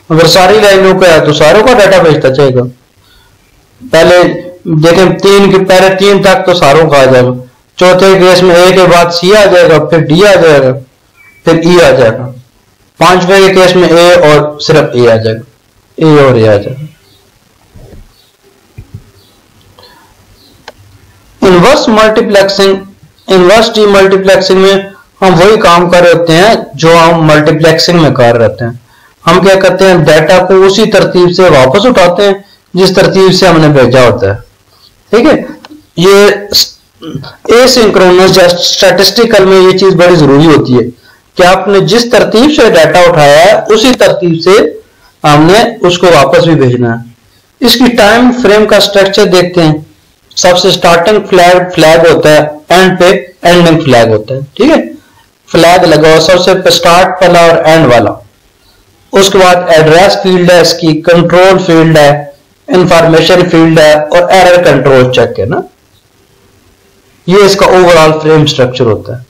अगर सारी लाइनों का है तो सारों का डाटा भेजता जाएगा। पहले देखें 3 के पहले 3 तक तो सारों का आ जाएगा, चौथे केस में ए के बाद सी आ जाएगा, फिर डी आ जाएगा, फिर ई आ जाएगा। 5वें के केस में ए और सिर्फ ए आ जाएगा, ए और ए आ जाएगा। इनवर्स मल्टीप्लेक्सिंग, इनवर्स डीमल्टीप्लेक्सिंग में हम वही काम कर रहे होते हैं जो हम मल्टीप्लेक्सिंग में कर रहे होते हैं। हम क्या करते हैं, डाटा को उसी तरतीब से वापस उठाते हैं जिस तरतीब से हमने भेजा होता है, ठीक है। ये एसिंक्रोनस या स्टैटिस्टिकल में ये चीज बड़ी जरूरी होती है कि आपने जिस तरतीब से डाटा उठाया है उसी तरतीब से हमने उसको वापस भी भेजना है। इसकी टाइम फ्रेम का स्ट्रक्चर देखते हैं। सबसे स्टार्टिंग फ्लैग होता है, एंड पे एंडिंग फ्लैग होता है। ठीक है, फ्लैग लगाओ सबसे स्टार्ट वाला और एंड वाला। उसके बाद एड्रेस फील्ड है, इसकी कंट्रोल फील्ड है, इंफॉर्मेशन फील्ड है और एरर कंट्रोल चेक है ना। ये इसका ओवरऑल फ्रेम स्ट्रक्चर होता है।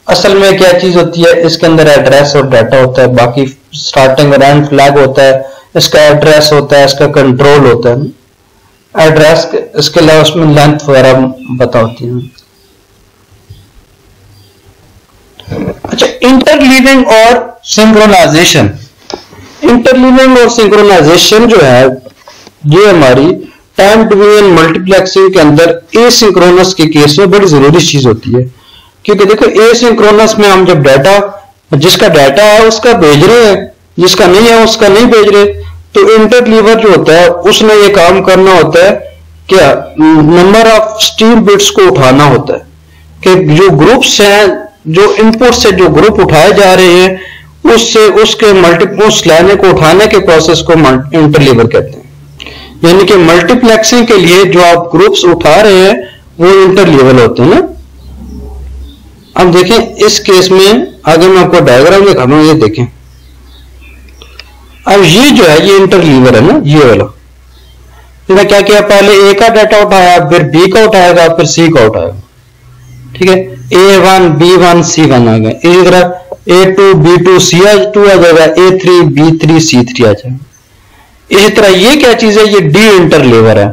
असल में क्या चीज होती है, इसके अंदर एड्रेस और डाटा होता है, बाकी स्टार्टिंग और एंड फ्लैग होता है, इसका एड्रेस होता है, इसका कंट्रोल होता है। एड्रेस इसके अलावा उसमें लेंथ वगैरह पता होती है। अच्छा, इंटरलीविंग और सिंक्रोनाइजेशन। इंटरलीविंग और सिंक्रोनाइजेशन जो है ये हमारी टाइम डिवीजन मल्टीप्लेक्सिंग के अंदर एसिंक्रोनस के केस में बड़ी जरूरी चीज होती है। क्योंकि देखो एसिंक्रोनस में हम जब डाटा, जिसका डाटा है उसका भेज रहे हैं, जिसका नहीं है उसका नहीं भेज रहे, तो इंटरलीवर जो होता है उसने ये काम करना होता है क्या, नंबर ऑफ स्ट्रीम बिट्स को उठाना होता है कि जो ग्रुप्स हैं, जो इनपुट से जो ग्रुप उठाए जा रहे हैं उससे उसके मल्टीपल्स लाने को उठाने के प्रोसेस को इंटरलीवर कहते हैं। यानी कि मल्टीप्लेक्सिंग के लिए जो आप ग्रुप्स उठा रहे हैं वो इंटरलीवर होते हैं ना। अब देखें इस केस में, आगे मैं आपको डायग्राम दिखा दूं, ये देखें। अब ये जो है ये इंटरलीवर है ना, ये वाला। इसने क्या किया, पहले ए का डाटा उठाया, फिर बी का उठाएगा, फिर सी का उठाएगा। ठीक है, A1 B1 C1 आ गया, इसी तरह A2 B2 C2 आ जाएगा, A3 B3 C3 आ जाएगा। इसी तरह ये क्या चीज है, ये डी इंटरलीवर है।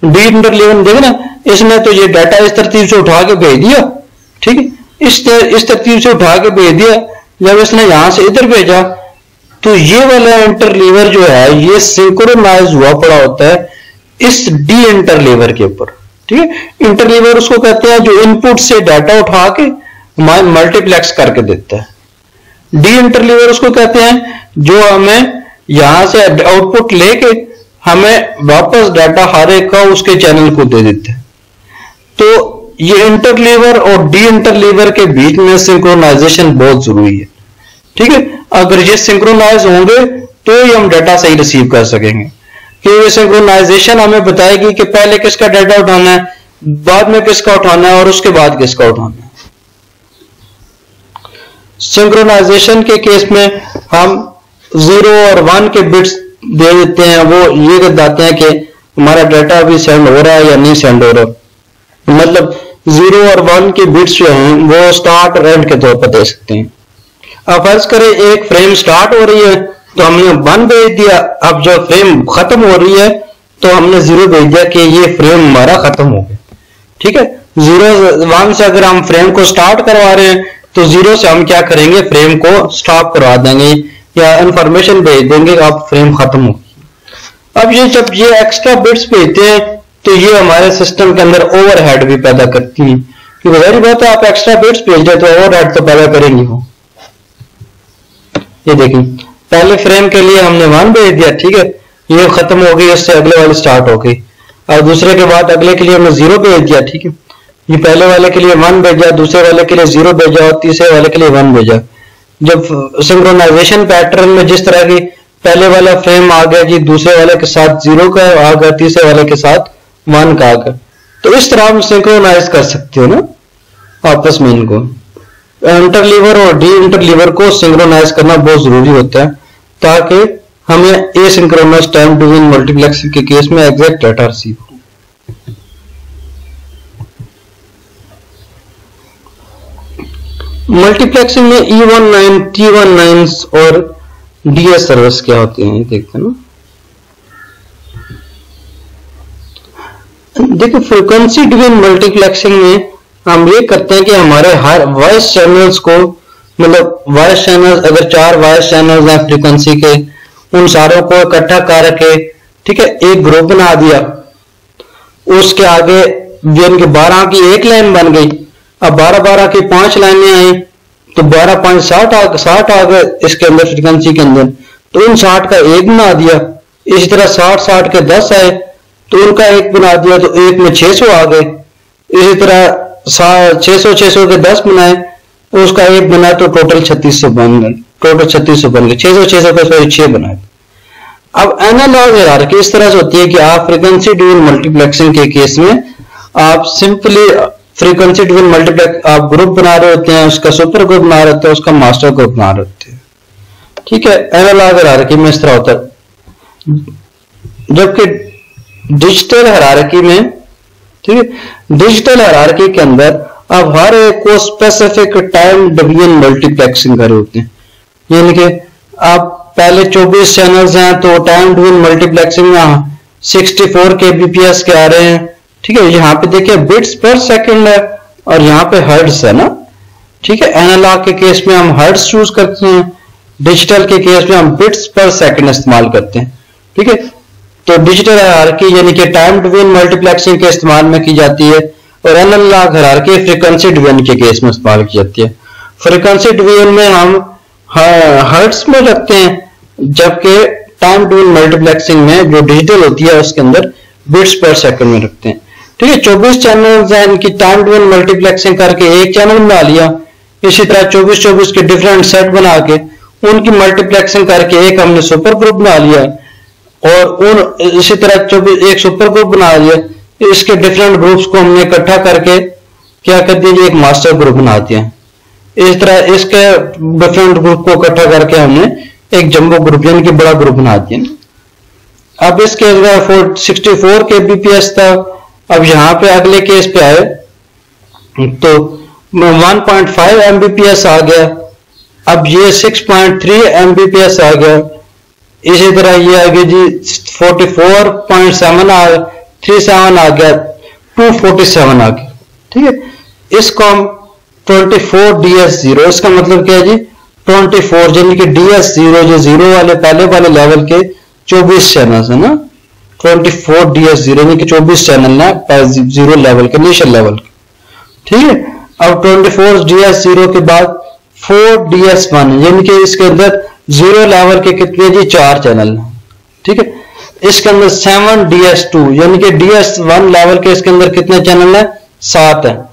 डी इंटरलीवर देखे ना, इसने तो ये डाटा इस तरतीब से उठा के भेज दिया। ठीक है, इस तरतीब से उठा के भेज दिया। जब इसने यहां से इधर भेजा तो ये वाला इंटरलीवर जो है ये सिंक्रोनाइज हुआ पड़ा होता है इस डी इंटरलीवर के ऊपर। ठीक है, इंटरलीवर उसको कहते हैं जो इनपुट से डाटा उठा के मल्टीप्लेक्स करके देता है। डी इंटरलीवर उसको कहते हैं जो हमें यहां से आउटपुट लेके हमें वापस डाटा हर एक का उसके चैनल को दे देते हैं। तो ये इंटरलीवर और डी इंटरलीवर के बीच में सिंक्रोनाइजेशन बहुत जरूरी है। ठीक है, अगर ये सिंक्रोनाइज होंगे तो ही हम डाटा सही रिसीव कर सकेंगे। क्योंकि सिंक्रोनाइजेशन हमें बताएगी कि पहले किसका डाटा उठाना है, बाद में किसका उठाना है और उसके बाद किसका उठाना है। सिंक्रोनाइजेशन के केस में हम 0 और 1 के बिट्स दे देते हैं, वो ये बताते हैं कि हमारा डाटा अभी सेंड हो रहा है या नहीं सेंड हो रहा। मतलब 0 और 1 के बिट्स जो हैं वो स्टार्ट और एंड के तौर पर दे सकते हैं। अब फर्ज करें एक फ्रेम स्टार्ट हो रही है तो हमने 1 भेज दिया, अब जो फ्रेम खत्म हो रही है तो हमने 0 भेज दिया कि ये फ्रेम हमारा खत्म हो गया। ठीक है, 1 से अगर हम फ्रेम को स्टार्ट करवा रहे हैं तो 0 से हम क्या करेंगे, फ्रेम को स्टॉप करवा देंगे या इंफॉर्मेशन भेज देंगे आप फ्रेम खत्म हो। अब ये जब ये एक्स्ट्रा बिट्स भेजते हैं तो ये हमारे सिस्टम के अंदर ओवरहेड भी पैदा करती है। क्योंकि जाहिर बात है आप एक्स्ट्रा बिट्स भेज रहे तो ओवरहेड तो पैदा करेंगे वो। ये देखिए पहले फ्रेम के लिए हमने 1 भेज दिया, ठीक है, ये खत्म हो गई, इससे अगले वाली स्टार्ट हो गई। और दूसरे के बाद अगले के लिए हमने 0 भेज दिया। ठीक है, ये पहले वाले के लिए 1 भेजा, दूसरे वाले के लिए 0 भेजा और तीसरे वाले के लिए 1 भेजा। जब सिंक्रोनाइजेशन पैटर्न में जिस तरह की पहले वाला फ्रेम आ गया जी, दूसरे वाले के साथ 0 का आ गया, तीसरे वाले के साथ 1 का आ गया, तो इस तरह हम सिंक्रोनाइज कर सकते हो ना आपस में इनको। इंटरलीवर और डी इंटरलीवर को सिंक्रोनाइज करना बहुत जरूरी होता है ताकि हमें एसिंक्रोनस टाइम डिवीजन मल्टीप्लेक्सिंग के केस में एग्जैक्ट डाटा रिसीव हो। मल्टीप्लेक्सिंग में E19, T19 और DS सर्विस क्या होती हैं देखते हैं ना। देखिए फ्रीक्वेंसी डिवीजन मल्टीप्लेक्सिंग में हम ये करते हैं कि हमारे हर वॉइस चैनल्स को, मतलब वॉइस चैनल्स अगर 4 वॉइस चैनल्स हैं फ्रीक्वेंसी के, उन सारों को इकट्ठा करके, ठीक है, एक ग्रुप बना दिया। उसके आगे जिनके 12 की एक लाइन बन गई, अब 12 की 5 लाइनें आई तो 12 5 60 आ गए इसके अंदर फ्रीक्वेंसी के अंदर, तो उन 60 का एक बना दिया। इसी तरह 60 के 10 आए तो उनका एक बना दिया, तो एक में 600 आ गए। इसी तरह 600 के 10 बनाए उसका 1 बना तो टोटल 3600 बन गए, टोटल 3600 बन गए, 600 का 6 बना। अब एनालॉग हायरार्की इस तरह से होती है कि आप फ्रीक्वेंसी ड्यूअल मल्टीप्लेक्सिंग के केस में आप सिंपली फ्रीक्वेंसी ड्यूअल मल्टीप्लेक्स आप ग्रुप बना रहे होते हैं, उसका सुपर ग्रुप बना रहे होते हैं, उसका मास्टर ग्रुप बना रहे होते हैं। ठीक है, एनालॉग हायरार्की में इस तरह होता है। जबकि डिजिटल हायरार्की में, ठीक है, डिजिटल हायरार्की के अंदर आप हर एक को स्पेसिफिक टाइम डिवीजन मल्टीप्लेक्सिंग कर रहे होते हैं। यानी कि आप पहले 24 चैनल्स हैं तो टाइम डिवीजन मल्टीप्लेक्सिंग में 64 kbps के आ रहे हैं। ठीक है, यहाँ पे देखिए बिट्स पर सेकंड है और यहाँ पे हर्ट्ज है ना। ठीक है, एनालॉग के केस में हम हर्ट्ज चूज करते हैं, डिजिटल के केस में हम बिट्स पर सेकंड इस्तेमाल करते हैं। ठीक है, तो डिजिटल हायरार्की यानी कि टाइम डिवीजन मल्टीप्लेक्सिंग के इस्तेमाल में की जाती है और एनालॉग हायरार्की फ्रीक्वेंसी डिवीजन के केस में इस्तेमाल की जाती है। फ्रीक्वेंसी डिवीजन में हम हर्ट्ज में रखते हैं, जबकि टाइम डिवीजन मल्टीप्लेक्सिंग में जो डिजिटल होती है उसके अंदर बिट्स पर सेकंड में रखते हैं। ठीक है, 24 चैनल हैं, इनकी टाइम डिवीजन मल्टीप्लेक्सिंग करके एक चैनल बना लिया। इसी तरह 24 के डिफरेंट सेट बना के उनकी मल्टीप्लेक्सिंग करके एक हमने सुपर ग्रुप बना लिया और उन इसी तरह 24 एक सुपर ग्रुप बना लिया। इसके डिफरेंट ग्रुप्स को हमने इकट्ठा करके क्या कर दिया, एक मास्टर ग्रुप बना दिया। इस तरह इसके डिफरेंट ग्रुप को इकट्ठा करके हमने एक जंबो ग्रुप यानी कि बड़ा ग्रुप बना दिया। अब इसके 64 kbps था। अब यहाँ पे अगले केस पे आए तो 1.5 mbps आ गया। अब ये 6.3 mbps आ गया। इसी तरह ये आ गया जी 44.7 37 आ गया, 247 आ गया। ठीक है, इसको हम 24ds0, इसका मतलब क्या है जी 24 यानी कि ds0 जो जीरो वाले पहले वाले लेवल के 24 चैनल है ना, 24ds0 यानी कि 24 चैनल है जीरो लेवल के, इनिशियल लेवल के। ठीक है, अब 24ds0 के बाद 4ds1 यानी कि इसके अंदर जीरो लेवल के कितने जी 4 चैनल है। ठीक है, इसके अंदर 7ds2 यानी कि ds1 लेवल के इसके अंदर कितने चैनल है 7 है।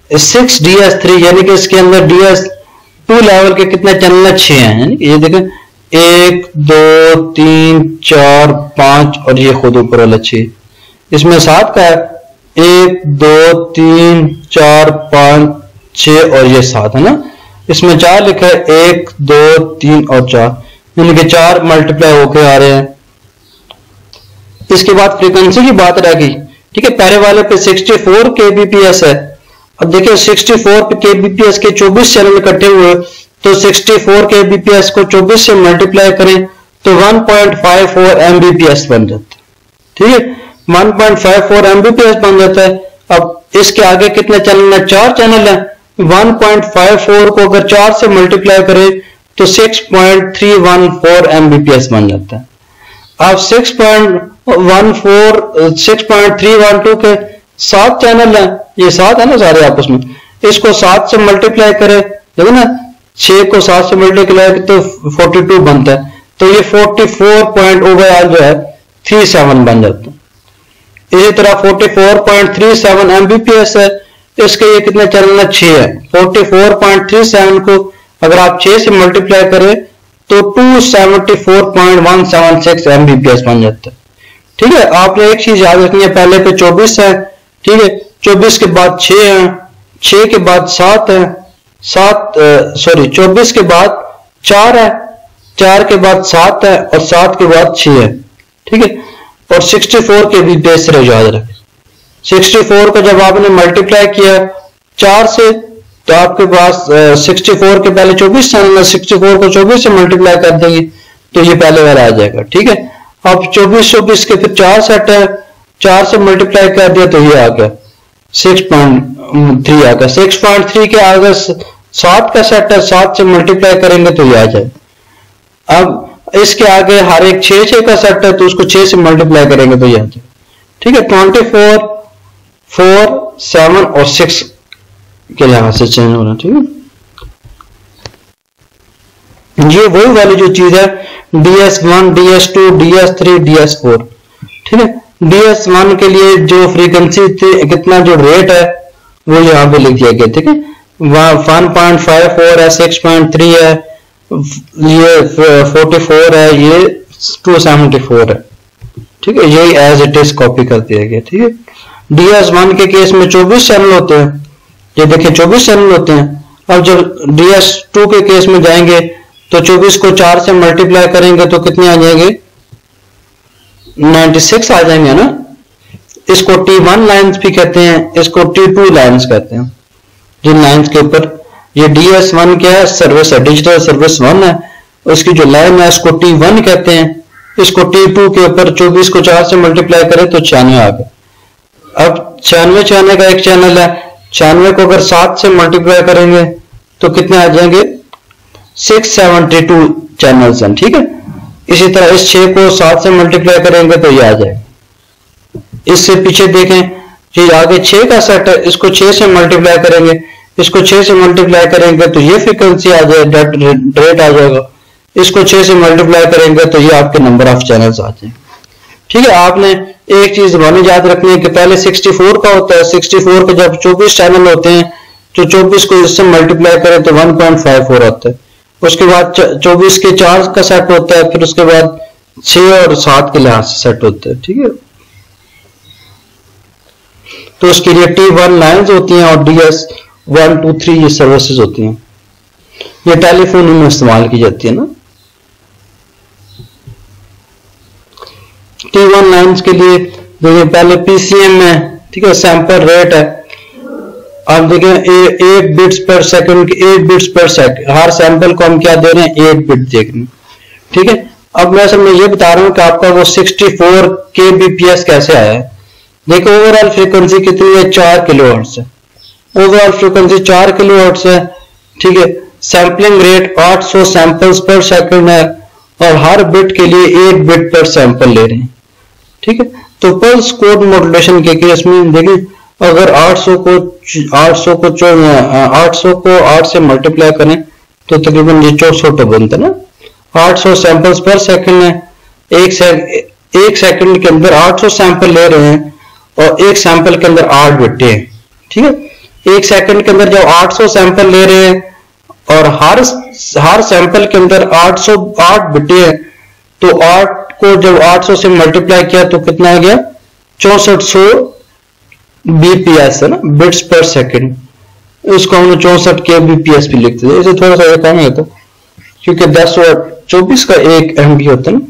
6ds3 यानी कि इसके अंदर ds2 लेवल के कितने चैनल है 6 हैं। यानी कि ये देखें 1 2 3 4 5 और ये खुद ऊपर वाला 6, इसमें 7 का है 1 2 3 4 5 6 और ये 7 है ना। इसमें 4 लिखा है 1 2 3 और 4 यानी कि 4 मल्टीप्लाई होके आ रहे हैं। इसके बाद फ्रीक्वेंसी की बात रह गई। ठीक है, पहले वाले पे 64 kbps है। अब देखिए 64 kbps के 24 चैनल इकट्ठे हुए तो 64 kbps को 24 से मल्टीप्लाई करें तो 1.54 mbps बन जाता है। ठीक है, 1.54 mbps बन जाता है। अब इसके आगे कितने चैनल है 4 चैनल है। 1.54 को अगर 4 से मल्टीप्लाई करें तो 6.314 mbps बन जाता है। अब 6.312 के 7 चैनल है, ये 7 है ना सारे आपस में, इसको 7 से मल्टीप्लाई करें, देखो ना 6 को 7 से मल्टीप्लाई करें तो 42 बनता है, तो ये 44 ओवरऑल जो है 37 बन जाता है। इसी तरह 44.37 mbps है, इसके ये कितने चैनल है 6 है। 44.37 को अगर आप 6 से मल्टीप्लाई करें तो 274.176 mbps बन जाता है। ठीक है, आपने एक चीज याद रखनी है, पहले पे 24 है। ठीक है, 24 के बाद 6 है, 6 के बाद 7 है, 24 के बाद 4 है, 4 के बाद 7 है और 7 के बाद 6 है। ठीक है, और 64 के भी बेस रहे याद रखें। 64 को जब आपने मल्टीप्लाई किया 4 से तो आपके पास 64 के पहले 24 चैनल है, 64 को 24 से मल्टीप्लाई कर देंगे तो ये पहले वाला आ जाएगा। ठीक है, अब 24 के फिर 4 सेट है, 4 से मल्टीप्लाई कर दिया तो ये आ गया 6.3 आ गया। 6.3 के आगे 7 का सेट है, 7 से मल्टीप्लाई करेंगे तो ये आ जाए। अब इसके आगे हर एक 6 का सेट है तो उसको 6 से मल्टीप्लाई करेंगे तो ये आ जाए। ठीक है, 24 4 7 और 6 के लिहाज से चेंज होना। ठीक है, ये वही वाली जो चीज है ds1 ds2 ds3 ds4। ठीक है, ds1 के लिए जो फ्रीक्वेंसी कितना जो रेट है वो यहाँ पे लिख दिया गया। ठीक है, 1.54 है, 6.3 है, ये 44 है, ये 274 है। ठीक है, यही एज इट इज कॉपी कर दिया गया। ठीक है, DS1 के केस में 24 चैनल होते हैं, ये देखिए 24 चैनल होते हैं। अब जब DS2 के केस में जाएंगे तो 24 को 4 से मल्टीप्लाई करेंगे तो कितने आ जाएंगे, 96 आ जाएंगे ना। इसको T1 लाइन्स भी कहते हैं, इसको T2 लाइन्स कहते हैं, जिन लाइन्स के ऊपर ये DS1 क्या है, सर्विस है, डिजिटल सर्विस 1 है, उसकी जो लाइन है इसको T1 कहते हैं। इसको T2 के ऊपर 24 को 4 से मल्टीप्लाई करें तो 96 आ गए। अब 96 का एक चैनल है, 96 को अगर 7 से मल्टीप्लाई करेंगे तो कितने आ जाएंगे, 672 चैनल्स हैं। ठीक है, इसी तरह इस 6 को 7 से मल्टीप्लाई करेंगे तो ये आ जाएगा। इससे पीछे देखें, ये आगे 6 का सेट है, इसको 6 से मल्टीप्लाई करेंगे, इसको 6 से मल्टीप्लाई करेंगे तो ये फ्रीक्वेंसी आ जाएगा, रेट आ जाएगा। इसको 6 से मल्टीप्लाई करेंगे तो ये आपके नंबर ऑफ चैनल्स आ जाएंगे। ठीक है, आपने एक चीज हमें याद रखनी है कि पहले 64 का होता है, 64 के जब 24 चैनल होते हैं तो 24 को इससे मल्टीप्लाई करें तो 1.54 होता है। उसके बाद 24 के 4 का सेट होता है, फिर उसके बाद 6 और 7 के लिहाज से सेट होता है। ठीक है, तो उसके लिए T1 लाइन्स होती हैं और DS1 2 3 ये सर्विसेज होती हैं। ये टेलीफोन में इस्तेमाल की जाती है ना। T1 लाइन्स के लिए देखिए पहले PCM है, ठीक है, सैंपल रेट है। आप देखें 8 बिट्स पर सेकंड, 8 बिट्स पर सेकंड, हर सैंपल को हम क्या दे रहे हैं, 8 बिट देख रहे हैं। ठीक है, अब मैं ये बता रहा हूं कि आपका वो 64 kbps कैसे आया है। देखो ओवरऑल फ्रीक्वेंसी कितनी है, 4 किलोहर्ट्ज है, ओवरऑल फ्रीक्वेंसी 4 किलोहर्ट्ज है। ठीक है, सैंपलिंग रेट 800 सैंपल्स पर सेकंड है और हर बिट के लिए 8 बिट पर सैंपल ले रहे हैं। ठीक है, तो पल्स कोड मॉड्यूलेशन के केस में देखिए अगर 800 को 8 से मल्टीप्लाई करें तो तकरीबन ये 64 बनता है ना। 800 सैंपल्स पर सेकंड है, एक सेकंड के अंदर 800 सैंपल ले रहे हैं और एक सैंपल के अंदर 8 बिट्टे हैं। ठीक है, एक सेकंड के अंदर जब 800 सैंपल ले रहे हैं और हर सैंपल के अंदर 808 बिट्टे हैं तो 8 को जब 800 से मल्टीप्लाई किया तो कितना आ गया, 6400 BPS है ना, बिट्स पर सेकंड। इसको हमने 64 kbps भी लिखते थे, इसे थोड़ा सा कम होता क्योंकि 10 और 24 का 1 MB होता है ना।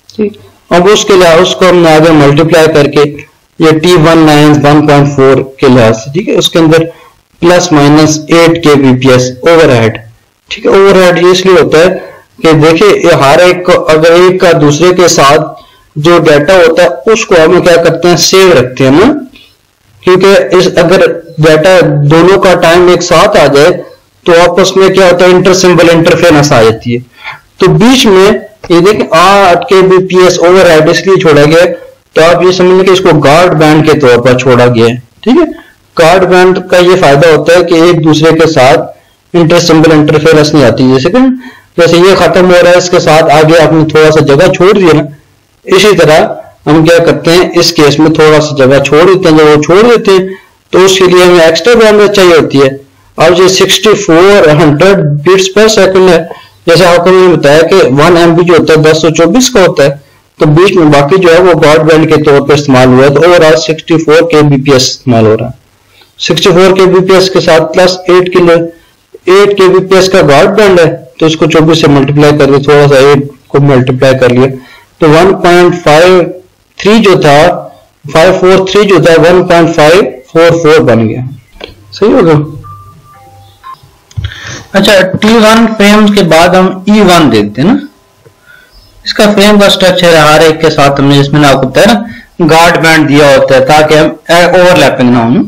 ठीक, अब उसके लिए उसको हमने आगे मल्टीप्लाई करके ये T1 लाइन्स 1.4 के लिहाज से, ठीक है, उसके अंदर प्लस माइनस 8 kbps ओवरहेड। ठीक है, ओवरहेड ये इसलिए होता है कि देखिए हर एक को अगर एक का दूसरे के साथ जो डाटा होता है उसको हम क्या करते हैं, सेव रखते हैं ना, क्योंकि अगर डाटा दोनों का टाइम एक साथ आ जाए तो आपस में क्या होता है, इंटर सिंबल इंटरफेरेंस आ जाती है। तो बीच में ये देखिए 8 kbps ओवरहेड इसलिए छोड़ा गया, तो आप ये समझ लें कि इसको गार्ड बैंड के तौर पर छोड़ा गया है। ठीक है, गार्ड बैंड का ये फायदा होता है कि एक दूसरे के साथ इंटर सिंबल इंटरफेरेंस नहीं आती। जैसे ये खत्म हो रहा है, इसके साथ आगे आपने थोड़ा सा जगह छोड़ दिया ना, इसी तरह हम क्या करते हैं, इस केस में थोड़ा सा जगह छोड़ देते हैं। जब वो छोड़ देते हैं तो उसके लिए हमें एक्स्ट्रा बैंडविड्थ चाहिए होती है। अब ये 6400 बिट्स पर सेकंड है, जैसे आपको मैंने बताया कि 1 MB जो होता है 1024 का होता है, तो बीच में बाकी जो है वो गार्ड बैंड के तौर पर इस्तेमाल हुआ है, तो ओवरऑल 64 kbps इस्तेमाल हो रहा है। 64 kbps के साथ प्लस 8 kbps का गार्ड बैंड है, तो इसको 24 से मल्टीप्लाई करके थोड़ा सा 8 को मल्टीप्लाई कर लिया तो 1.53 जो था 543 जो था 1.544 बन गया। सही होगा। अच्छा, T1 फ्रेम के बाद हम E1 देखते हैं ना। इसका फ्रेम का स्ट्रक्चर है हर एक के साथ हमने जिसमें आपको बताया ना गार्ड बैंड दिया होता है ताकि हम ओवरलैपिंग ना हो।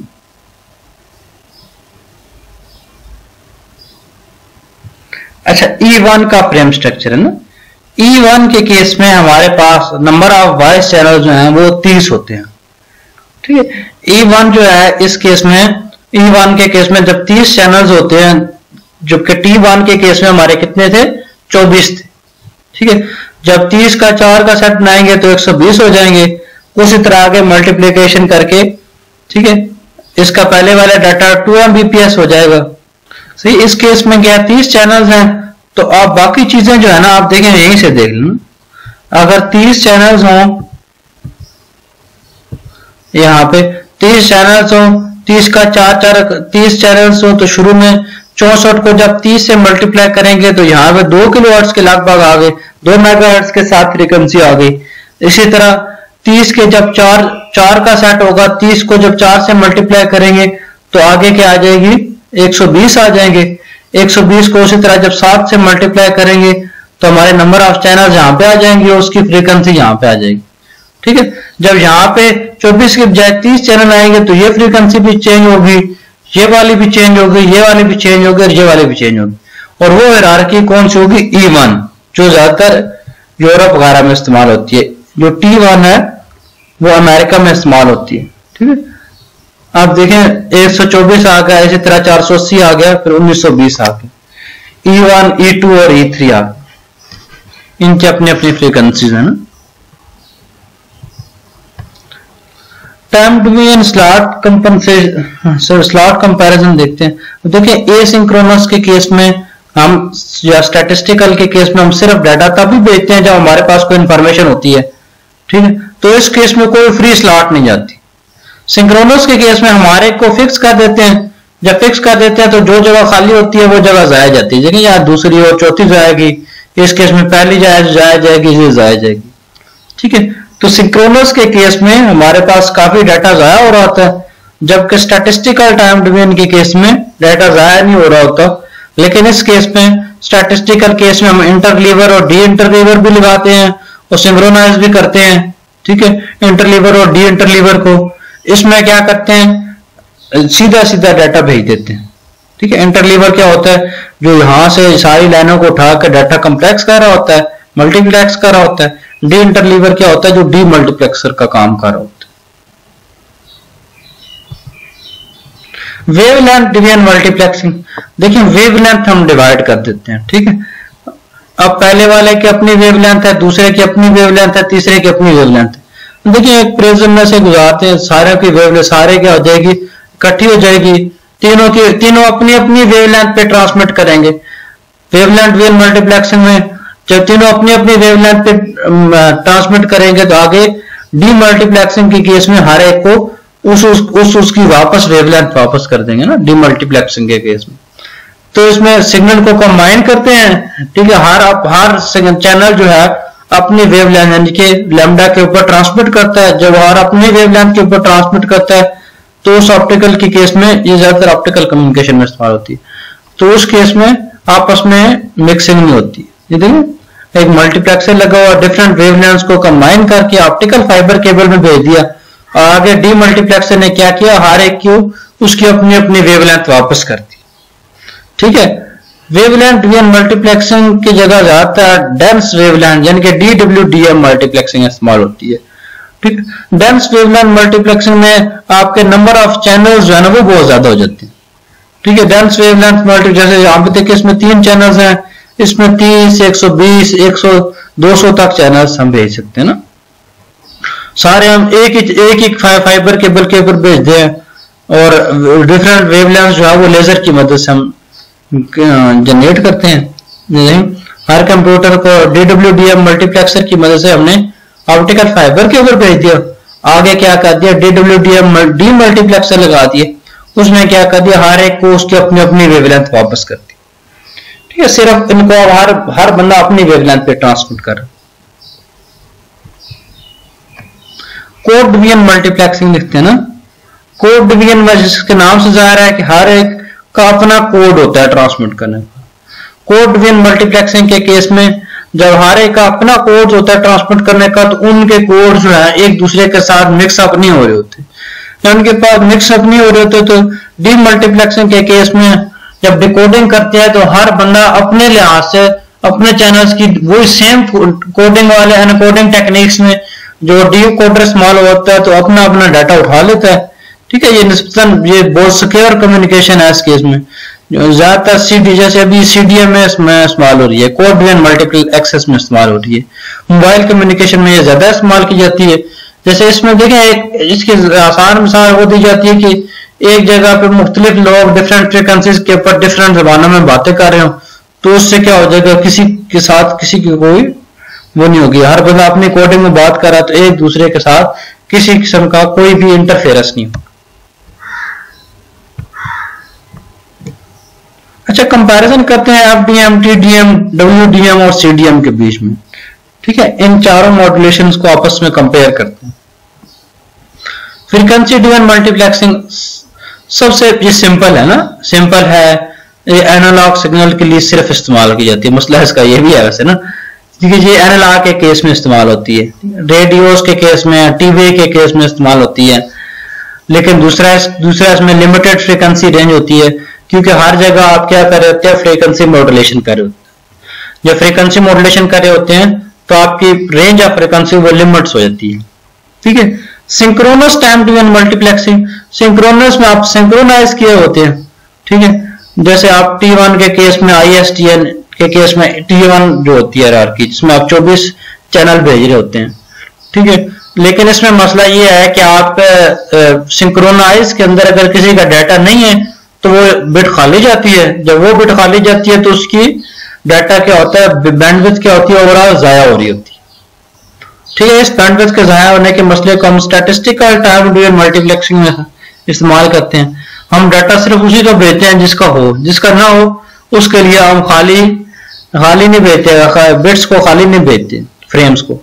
अच्छा, E1 का फ्रेम स्ट्रक्चर है ना। E1 के केस में हमारे पास नंबर ऑफ वॉइस चैनल जो हैं वो 30 होते हैं। ठीक है, E1 जो है इस केस में E1 के केस में जब 30 चैनल्स होते हैं, जबकि T1 के केस में हमारे कितने थे, 24 थे। ठीक है, जब 30 का 4 का सेट बनाएंगे तो 120 हो जाएंगे। उसी तरह आगे मल्टीप्लीकेशन करके, ठीक है, इसका पहले वाला डाटा 2 Mbps हो जाएगा। सही, इस केस में क्या 30 चैनल्स हैं, तो आप बाकी चीजें जो है ना आप देखें, यहीं से देख लेना। अगर 30 चैनल्स हों, यहाँ पे 30 चैनल्स हो, 30 का 30 चैनल्स हो, तो शुरू में 64 को जब 30 से मल्टीप्लाई करेंगे तो यहाँ पे 2 किलोहर्ट्ज के लगभग आ गए, 2 मेगाहर्ट्ज के साथ फ्रीक्वेंसी आ गई। इसी तरह 30 के जब 4 का सेट होगा, 30 को जब 4 से मल्टीप्लाई करेंगे तो आगे क्या आ जाएगी, 120 आ जाएंगे। 120 को उसी तरह जब 7 से मल्टीप्लाई करेंगे तो हमारे नंबर ऑफ चैनल्स यहाँ पे आ जाएंगे, उसकी फ्रीक्वेंसी यहाँ पे आ जाएगी। ठीक है, जब यहाँ पे 24 के बजाय 30 चैनल आएंगे तो ये फ्रीक्वेंसी भी चेंज होगी, ये वाली भी चेंज होगी, ये वाली भी चेंज होगी और ये वाली भी चेंज होगी। और वो हायरार्की कौन सी होगी, E1, जो ज्यादातर यूरोप वगैरह में इस्तेमाल होती है। जो T1 है वो अमेरिका में इस्तेमाल होती है। ठीक है, आप देखें 124 आ गया, इसी तरह 480 आ गया, फिर 1920 आ गया। E1, E2 और E3 आ गया, इनकी अपनी अपनी फ्रीक्वेंसीज है ना। टाइम डिवीजन स्लॉट कंपैरिजन देखते हैं। देखिए एसिंक्रोनस के केस में हम या स्टैटिस्टिकल के केस में हम सिर्फ डाटा तभी भेजते हैं जब हमारे पास कोई इंफॉर्मेशन होती है। ठीक है, तो इस केस में कोई फ्री स्लॉट नहीं जाती। सिंक्रोनस के केस में हमारे को फिक्स कर देते हैं, जब फिक्स कर देते हैं तो जो जगह खाली होती है वो जगह जाया जाती है। देखिए यहाँ दूसरी और चौथी जाएगी, इस केस में पहली जाया जाएगी, ये जाया जाएगी। ठीक है, तो सिंक्रोनस के केस में हमारे पास काफी डाटा जाया हो रहा होता है, जबकि स्टैटिस्टिकल टाइम डिवीजन के केस में डाटा जाया नहीं हो रहा होता। लेकिन इस केस में स्टैटिस्टिकल केस में हम इंटरलीवर और डी इंटरलीवर भी लगाते हैं और सिंक्रोनाइज भी करते हैं। ठीक है, इंटरलीवर और डी इंटरलीवर को इसमें क्या करते हैं, सीधा सीधा डाटा भेज देते हैं। ठीक है, इंटरलीवर क्या होता है, जो यहां से सारी लाइनों को उठा कर डाटा कम्प्लेक्स कर रहा होता है, मल्टीप्लेक्स कर रहा होता है। डी इंटरलीवर क्या होता है, जो डी मल्टीप्लेक्सर का काम कर रहा होता है। वेवलेंथ डिवीजन मल्टीप्लेक्सिंग, देखिए वेवलेंथ हम डिवाइड कर देते हैं। ठीक है, अब पहले वाले की अपनी वेवलेंथ है, दूसरे की अपनी वेवलेंथ है, तीसरे की अपनी वेवलेंथ है। देखिए एक प्रिज्म में से गुजारते हैं, सारे की वेवलेंथ सारे क्या हो जाएगी, इकट्ठी हो जाएगी। तीनों अपनी अपनी वेवलेंथ पे ट्रांसमिट करेंगे। वेवलेंथ डिवीजन मल्टीप्लेक्सिंग में जब तीनों अपनी अपनी वेवलेंथ पे ट्रांसमिट करेंगे तो आगे डी मल्टीप्लेक्सिंग के केस में हर एक को उसकी वापस वेवलेंथ वापस कर देंगे ना, डी मल्टीप्लेक्सिंग के केस में। तो इसमें सिग्नल को कंबाइन करते हैं। ठीक है, हर चैनल जो है अपनी वेवलेंथ यानी कि लैम्डा के ऊपर ट्रांसमिट करता है। जब हर अपनी वेवलेंथ के ऊपर ट्रांसमिट करता है तो उस ऑप्टिकल के केस में, ये ज्यादातर ऑप्टिकल कम्युनिकेशन में इस्तेमाल होती है, तो उस केस में आपस में मिक्सिंग नहीं होती। ये देखिए एक मल्टीप्लेक्सर लगा हुआ, डिफरेंट वेवलेंथ्स को कंबाइन करके ऑप्टिकल फाइबर केबल में भेज दिया और आगे डी मल्टीप्लेक्सर ने क्या किया, हर एक को उसकी अपनी अपनी वेवलेंथ वापस कर दी। ठीक है, वेवलेंथ डिवीजन मल्टीप्लेक्सिंग की जगह ज्यादातर डेंस वेवलेंथ यानी कि DWDM मल्टीप्लेक्सिंग इस्तेमाल होती है। ठीक, डेंस वेवलेंथ मल्टीप्लेक्सिंग में आपके नंबर ऑफ चैनल्स जो है ना वो बहुत ज्यादा हो जाते हैं। ठीक है, डेंस वेवलेंथ मल्टी जैसे यहाँ पे देखिए इसमें 3 चैनल्स हैं, इसमें 30, 120, 100, 200 तक चैनल्स हम भेज सकते हैं ना। सारे हम एक ही फाइबर केबल के ऊपर भेजते हैं और डिफरेंट वेवलेंथ जो है वो लेजर की मदद से हम जनरेट करते हैं। हर कंप्यूटर को DWDM मल्टीप्लेक्सर की मदद से हमने ऑप्टिकल फाइबर के ऊपर भेज दिया, आगे क्या कर दिया DWDM डी मल्टीप्लेक्सर लगा दिए, उसने क्या कर दिया हर एक को उसकी अपनी अपनी वेवलेंथ वापस कर दी। ठीक है, सिर्फ इनको हर बंदा अपनी वेवलेंथ पे ट्रांसमिट कर। कोड डिवीजन मल्टीप्लेक्सिंग लिखते हैं ना, कोड डिवीजन में जिसके नाम से जाहिर है कि हर एक का अपना कोड होता है ट्रांसमिट करने का। कोड डिवीजन मल्टीप्लेक्सिंग के केस में जब हर एक का अपना कोड होता है ट्रांसमिट करने का, तो उनके कोड जो है एक दूसरे के साथ मिक्सअप नहीं हो रहे होते। जब उनके पास मिक्सअप नहीं हो रहे होते तो डी मल्टीप्लेक्सिंग के केस में जब डिकोडिंग करते हैं तो हर बंदा अपने लिहाज से अपने चैनल्स की वही सेम कोडिंग वाले एनकोडिंग टेक्निक्स में जो डी कोडर इस्तेमाल होता है तो अपना अपना डाटा उठा लेता है। ठीक है, ये निस्बतन ये बहुत सिक्योर कम्युनिकेशन है। इस केस में ज्यादातर सीडी जैसे अभी CDM में इस्तेमाल हो रही है, कोड डिवीजन मल्टीपल एक्सेस में इस्तेमाल हो रही है। मोबाइल कम्युनिकेशन में ये ज्यादा इस्तेमाल की जाती है, जैसे इसमें देखें, एक इसकी आसान मिसाल वो दी जाती है कि एक जगह पे मुख्तलिफ लोग डिफरेंट फ्रिक्वेंसीज के ऊपर डिफरेंट जबानों में बातें कर रहे हो, तो उससे क्या हो जाएगा, किसी के साथ किसी की कोई वो नहीं होगी। हर बंदा अपनी कोडिंग में बात कर रहा है, तो एक दूसरे के साथ किसी किस्म का कोई भी इंटरफेरेंस नहीं हो। अच्छा, कंपैरिजन करते हैं एफडीएम, टीडीएम, डब्ल्यूडीएम और सीडीएम के बीच में। ठीक है, इन चारों मॉड्यूलेशंस को आपस में कंपेयर करते हैं। फ्रीक्वेंसी ड्रिवन मल्टीप्लेक्सिंग सबसे ये सिंपल है ना, सिंपल है, ये एनालॉग सिग्नल के लिए सिर्फ इस्तेमाल की जाती है। मसला इसका ये भी है वैसे ना, क्योंकि ये एनालॉग के केस में इस्तेमाल होती है, रेडियोस के केस में, टीवी के केस में इस्तेमाल होती है। लेकिन दूसरा इसमें लिमिटेड फ्रीक्वेंसी रेंज होती है, क्योंकि हर जगह आप क्या कर रहे होते हैं, फ्रीक्वेंसी मॉड्यूलेशन कर रहे होते हैं। जब फ्रीक्वेंसी मॉड्यूलेशन कर रहे होते हैं तो आपकी रेंज ऑफ फ्रीक्वेंसी वो लिमिट्स हो जाती है। ठीक है, synchronous time driven multiplexing, synchronous में आप सिंक्रोनाइज किए होते हैं। ठीक है, जैसे आप T1 के केस में, ISTN के केस में T1 जो होती है हायरार्की, जिसमें आप 24 चैनल भेज रहे होते हैं। ठीक है, लेकिन इसमें मसला ये है कि आप सिंक्रोनाइज के अंदर अगर किसी का डाटा नहीं है तो वो बिट खाली जाती है। जब वो बिट खाली जाती है तो उसकी डाटा क्या होता है, बैंडविड्थ क्या होती है, ओवरऑल जाया हो रही होती है। ठीक है, इस बैंडविड्थ के जाया होने के मसले को हम स्टैटिस्टिकल टाइम ड्रिवन मल्टीप्लेक्सिंग में इस्तेमाल करते हैं। हम डाटा सिर्फ उसी को भेजते हैं जिसका हो, जिसका ना हो उसके लिए हम खाली नहीं भेजते, बिट्स को खाली नहीं भेजते, फ्रेम्स को।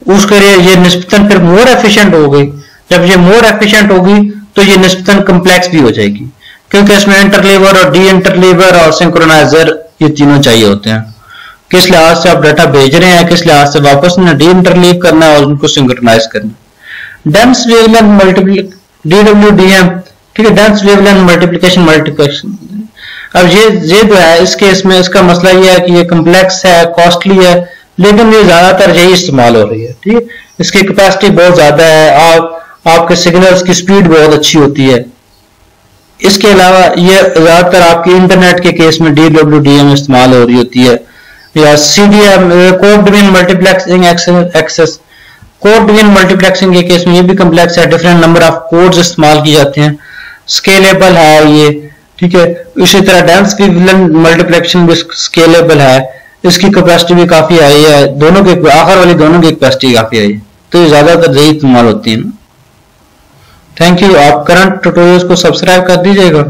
उसके लिए ये निस्बतन फिर मोर एफिशिएंट हो गई। जब ये मोर एफिशिएंट होगी तो ये निस्बतन कम्प्लेक्स भी हो जाएगी, क्योंकि इसमें इंटरलीवर और डी इंटरलीवर और सिंक्रोनाइजर ये तीनों चाहिए होते हैं। किस लिहाज से आप डाटा भेज रहे हैं, किस लिहाज से वापस डी इंटरलीव करना है और उनको सिंक्रोनाइज करना। डेंस वेवलेंथ मल्टीप्लिकेशन, DWDM, ठीक है, डेंस वेवलेंथ मल्टीप्लिकेशन। अब ये जो है इस केस में इसका मसला ये है कि ये कम्प्लेक्स है, कॉस्टली है, लेकिन ये ज्यादातर यही इस्तेमाल हो रही है। ठीक है, इसकी कैपेसिटी बहुत ज्यादा है, आपके सिग्नल्स की स्पीड बहुत अच्छी होती है। इसके अलावा ये ज्यादातर आपकी इंटरनेट के केस में DWDM इस्तेमाल हो रही होती है, या CDM, code driven multiplexing access. Code driven multiplexing के केस में ये भी कम्प्लेक्स है, डिफरेंट नंबर ऑफ कोड्स इस्तेमाल किए जाते हैं, स्केलेबल है ये। ठीक है, इसी तरह डेंस वेवलेंथ मल्टीप्लेक्सिंग भी स्केलेबल है, इसकी कैपेसिटी भी काफी हाई है, दोनों की आखिर वाली दोनों की कैपेसिटी काफी हाई है, तो ये ज्यादातर यही इस्तेमाल होती है ना। Thank you. आप करंट ट्यूटोरियल्स को सब्सक्राइब कर दीजिएगा।